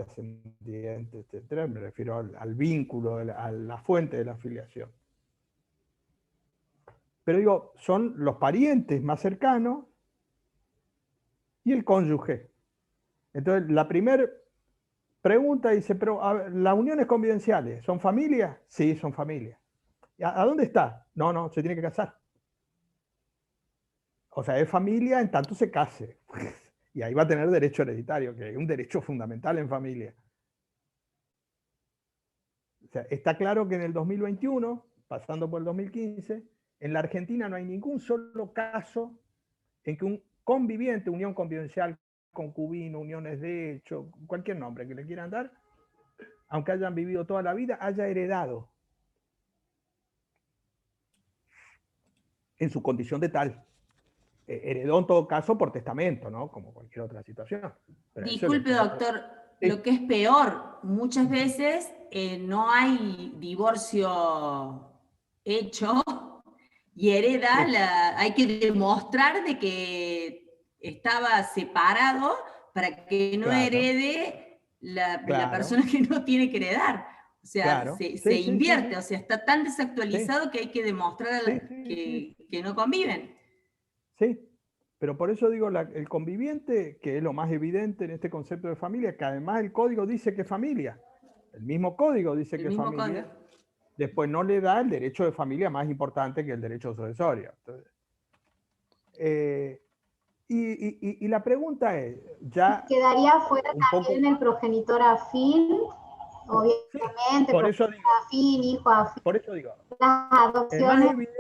ascendiente, etcétera. Me refiero al vínculo, a la fuente de la filiación. Pero digo, son los parientes más cercanos y el cónyuge. Entonces, la primera pregunta dice, pero ¿las uniones convivenciales son familia? Sí, son familia. ¿A dónde está? No, se tiene que casar. O sea, es familia en tanto se case. Y ahí va a tener derecho hereditario, que es un derecho fundamental en familia. O sea, está claro que en el 2021, pasando por el 2015, en la Argentina no hay ningún solo caso en que un conviviente, unión convivencial, concubino, uniones de hecho, cualquier nombre que le quieran dar, aunque hayan vivido toda la vida, haya heredado en su condición de tal. Heredó en todo caso por testamento, ¿no? Como cualquier otra situación. Pero disculpe, doctor, lo que es peor, muchas veces no hay divorcio hecho y hereda, hay que demostrar de que estaba separado para que no Claro. herede la Claro. persona que no tiene que heredar. O sea, Claro. se Sí, sí, invierte, sí, sí. o sea, está tan desactualizado que hay que demostrar Sí, sí, que no conviven. Sí, pero por eso digo, el conviviente, que es lo más evidente en este concepto de familia, que además el código dice que es familia. El mismo código dice El que es mismo familia. código. Después no le da el derecho de familia más importante que el derecho sucesorio. Entonces, y la pregunta es, ya Quedaría fuera un poco... también el progenitor afín, obviamente, Por eso digo, progenitor afín, hijo afín, por eso digo, las el más adopciones, evidente,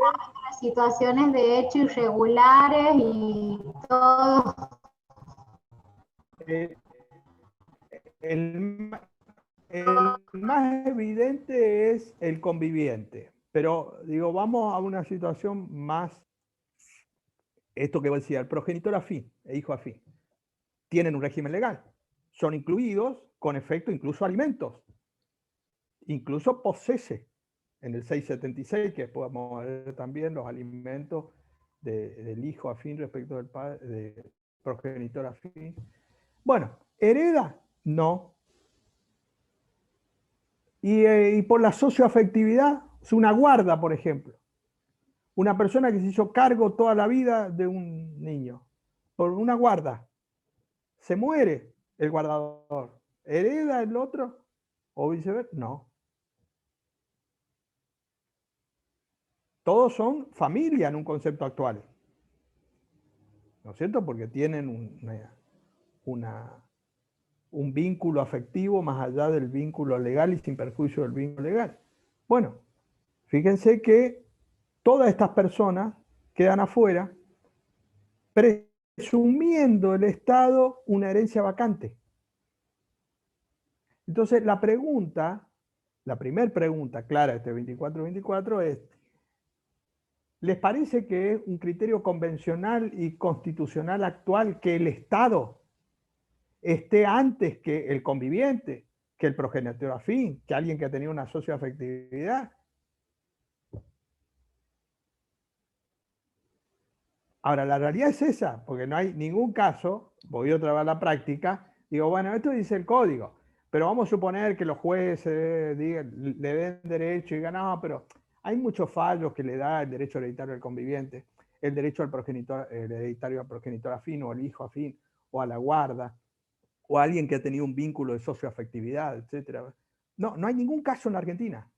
las situaciones de hecho irregulares y todo. eh, el, el más evidente es el conviviente. Pero digo, vamos a una situación más, esto que voy a decir, el progenitor afín e hijo afín tienen un régimen legal. Son incluidos con efecto incluso alimentos, incluso posese en el 676, que podemos ver también los alimentos del hijo afín respecto del padre, de progenitor afín. Bueno, hereda, no. Y por la socioafectividad, es una guarda, por ejemplo. Una persona que se hizo cargo toda la vida de un niño, por una guarda, se muere el guardador. ¿Hereda el otro? ¿O viceversa? No. Todos son familia en un concepto actual. ¿No es cierto? Porque tienen un vínculo afectivo más allá del vínculo legal y sin perjuicio del vínculo legal. Bueno, fíjense que todas estas personas quedan afuera presumiendo el Estado una herencia vacante. Entonces la primera pregunta clara de este 24-24 es, ¿les parece que es un criterio convencional y constitucional actual que el Estado esté antes que el conviviente, que el progenitor afín, que alguien que ha tenido una socioafectividad? Ahora, la realidad es esa, porque no hay ningún caso, voy otra vez a la práctica, digo, bueno, esto dice el código, pero vamos a suponer que los jueces le den derecho y digan, no, pero hay muchos fallos que le da el derecho hereditario al conviviente, el derecho al progenitor, el hereditario al progenitor afín o al hijo afín o a la guarda, o a alguien que ha tenido un vínculo de socioafectividad, etc. No, no hay ningún caso en la Argentina.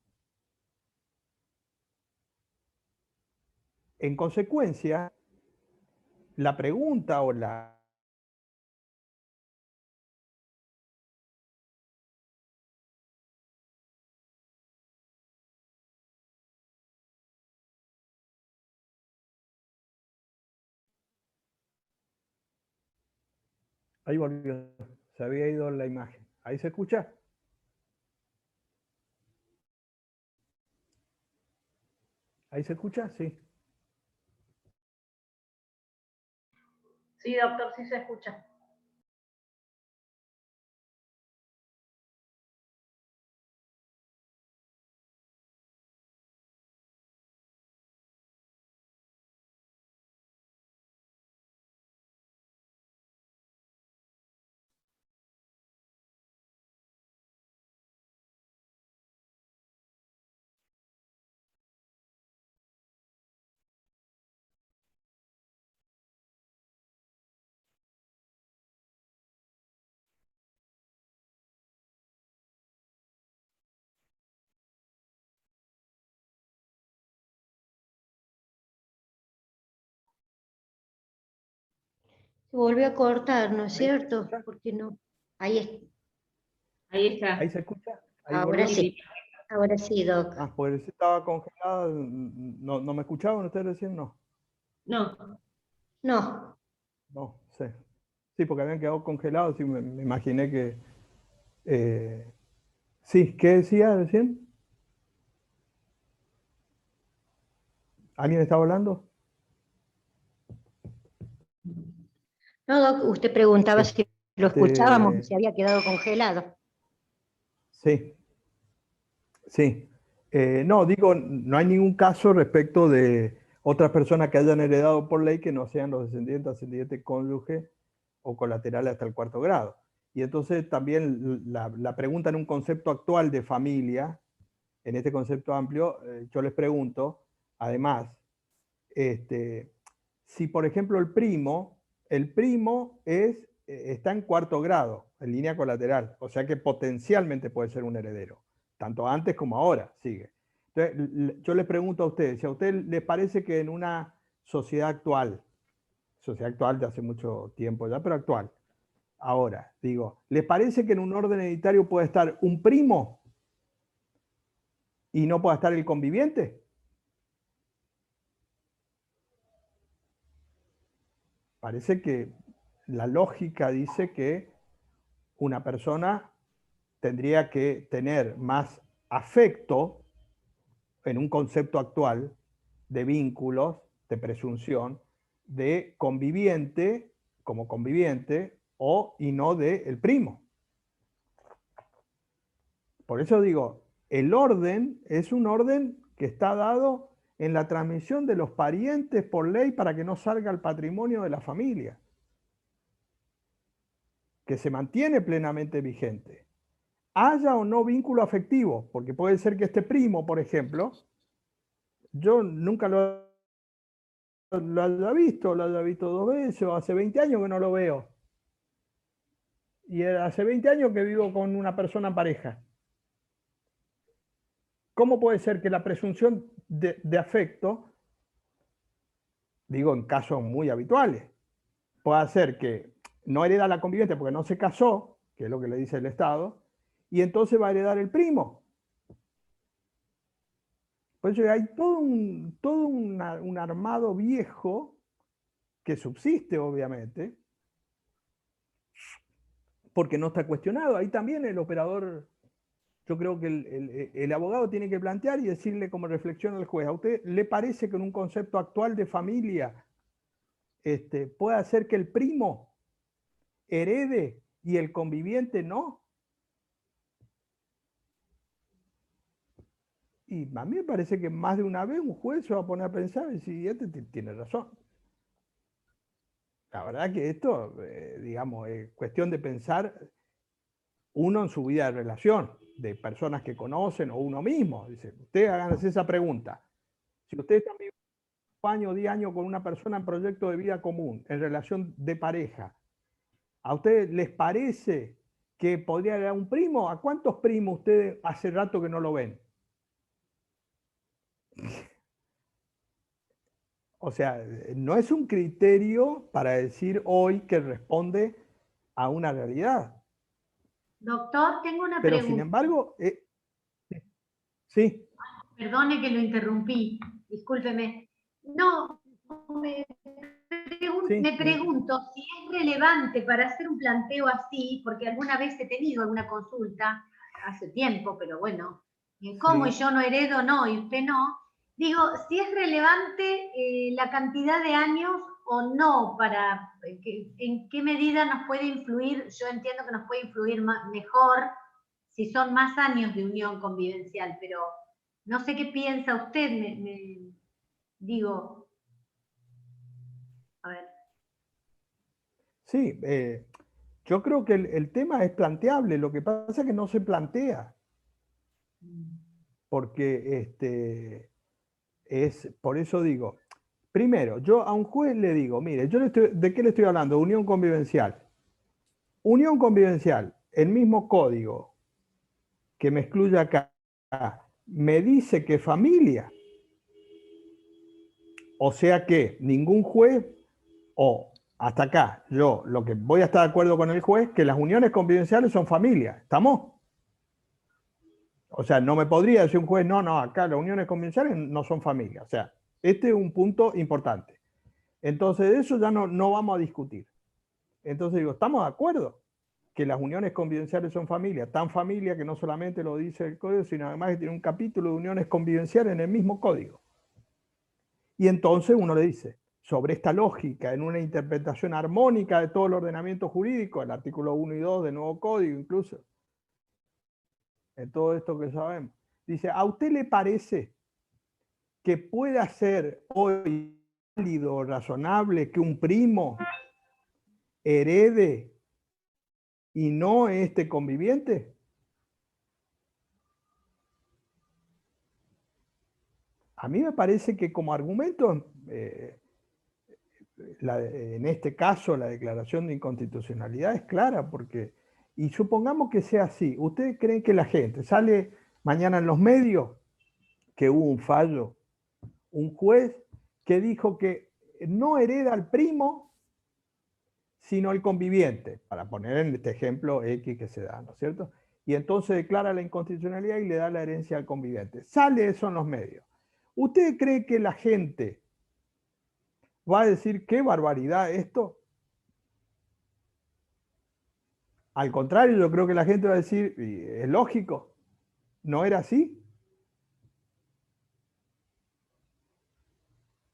En consecuencia, la pregunta o la... Ahí volvió, se había ido la imagen. ¿Ahí se escucha? ¿Ahí se escucha? Sí. Sí, doctor, sí se escucha. Se volvió a cortar, ¿no es ¿Ahí se cierto? escucha? Porque no. Ahí está. Ahí está. ¿Ahí se escucha? ¿Ahí Ahora volvió? sí. Ahora sí, Doc. Ah, pues estaba congelado. ¿No me escuchaban ustedes recién? No. No, No. No, sé. Sí, porque habían quedado congelados y me imaginé que... sí, ¿qué decía recién? ¿Alguien estaba hablando? No, Doc, usted preguntaba si lo escuchábamos, si Este, había quedado congelado. sí, sí. No, digo, no hay ningún caso respecto de otras personas que hayan heredado por ley que no sean los descendientes, ascendientes, cónyuge o colateral hasta el 4º grado. Y entonces también la pregunta en un concepto actual de familia, en este concepto amplio, yo les pregunto, además, si por ejemplo el primo está en 4º grado, en línea colateral, o sea que potencialmente puede ser un heredero, tanto antes como ahora, sigue. Entonces, yo les pregunto a ustedes, si a ustedes les parece que en una sociedad actual de hace mucho tiempo ya, pero actual, ahora, digo, ¿les parece que en un orden hereditario puede estar un primo y no puede estar el conviviente? Parece que la lógica dice que una persona tendría que tener más afecto en un concepto actual de vínculos, de presunción, de conviviente, como conviviente, y no de el primo. Por eso digo, el orden es un orden que está dado en la transmisión de los parientes por ley para que no salga el patrimonio de la familia, que se mantiene plenamente vigente. Haya o no vínculo afectivo, porque puede ser que este primo, por ejemplo, yo nunca lo haya visto 2 veces, o hace 20 años que no lo veo. Y hace 20 años que vivo con una persona en pareja. ¿Cómo puede ser que la presunción de afecto, digo en casos muy habituales, pueda ser que no hereda la conviviente porque no se casó, que es lo que le dice el Estado, y entonces va a heredar el primo? Por eso hay todo un armado viejo que subsiste, obviamente, porque no está cuestionado. Ahí también el operador, yo creo que el abogado tiene que plantear y decirle como reflexión al juez, ¿a usted le parece que en un concepto actual de familia puede hacer que el primo herede y el conviviente no? Y a mí me parece que más de una vez un juez se va a poner a pensar y si tiene razón. La verdad que esto, digamos, es cuestión de pensar uno en su vida de relación, de personas que conocen o uno mismo. Dice, ustedes háganse esa pregunta. Si ustedes están viviendo 5 años, 10 años con una persona en proyecto de vida común, en relación de pareja, ¿a ustedes les parece que podría haber un primo? ¿A cuántos primos ustedes hace rato que no lo ven? O sea, no es un criterio para decir hoy que responde a una realidad. Doctor, tengo una Pero pregunta. sin embargo, sí. Perdone que lo interrumpí, discúlpeme. No, me pregunto si es relevante para hacer un planteo así, porque alguna vez he tenido alguna consulta, hace tiempo, pero bueno, ¿cómo y yo no heredo? No, y usted no. Digo, si es relevante la cantidad de años o no, para en qué medida nos puede influir. Yo entiendo que nos puede influir mejor si son más años de unión convivencial, pero no sé qué piensa usted, digo, a ver. Sí, yo creo que el tema es planteable, lo que pasa es que no se plantea. Porque por eso digo, primero, yo a un juez le digo, mire, ¿de qué le estoy hablando? Unión convivencial. Unión convivencial, el mismo código que me excluye acá, me dice que familia. O sea que ningún juez, hasta acá, yo lo que voy a estar de acuerdo con el juez, que las uniones convivenciales son familia. ¿Estamos? O sea, no me podría decir un juez, no, acá las uniones convivenciales no son familia. O sea, este es un punto importante. Entonces, de eso ya no vamos a discutir. Entonces digo, ¿estamos de acuerdo? Que las uniones convivenciales son familia. Tan familia que no solamente lo dice el código, sino además que tiene un capítulo de uniones convivenciales en el mismo código. Y entonces uno le dice, sobre esta lógica, en una interpretación armónica de todo el ordenamiento jurídico, el artículo 1 y 2 del nuevo código incluso, en todo esto que sabemos, dice, ¿a usted le parece que pueda ser hoy válido o razonable que un primo herede y no este conviviente? A mí me parece que como argumento, en este caso la declaración de inconstitucionalidad es clara, porque, y supongamos que sea así, ¿ustedes creen que la gente sale mañana en los medios que hubo un fallo, un juez que dijo que no hereda al primo, sino el conviviente, para poner en este ejemplo X que se da, ¿no es cierto? Y entonces declara la inconstitucionalidad y le da la herencia al conviviente. Sale eso en los medios. ¿Usted cree que la gente va a decir qué barbaridad esto? Al contrario, yo creo que la gente va a decir, es lógico, ¿no era así?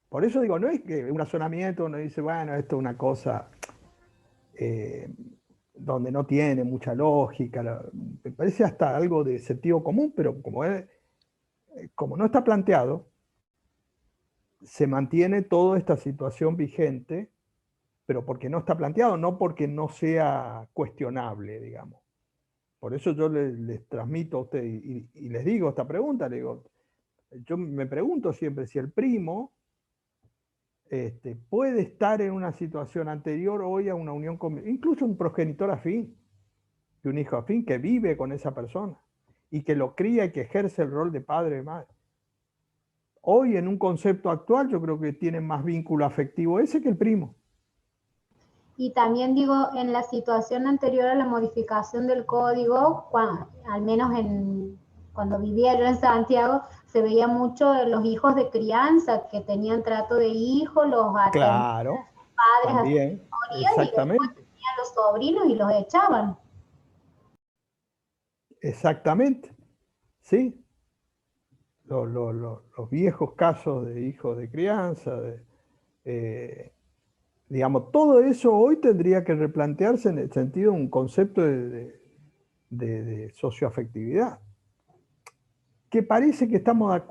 Por eso digo, no es que un razonamiento uno dice, bueno, esto es una cosa donde no tiene mucha lógica, me parece hasta algo de sentido común, pero como no está planteado, se mantiene toda esta situación vigente, pero porque no está planteado, no porque no sea cuestionable, digamos. Por eso yo les transmito a ustedes y les digo esta pregunta, yo me pregunto siempre si el primo puede estar en una situación anterior hoy a una unión con, incluso un progenitor afín, de un hijo afín que vive con esa persona y que lo cría y que ejerce el rol de padre y madre. Hoy en un concepto actual yo creo que tiene más vínculo afectivo ese que el primo. Y también digo, en la situación anterior a la modificación del código, al menos cuando vivía yo en Santiago, se veía mucho los hijos de crianza que tenían trato de hijos, los Claro, padres también, exactamente. Y después tenían los sobrinos y los echaban. Exactamente, sí. Los viejos casos de hijos de crianza, digamos, todo eso hoy tendría que replantearse en el sentido de un concepto de socioafectividad, que parece que estamos de acuerdo.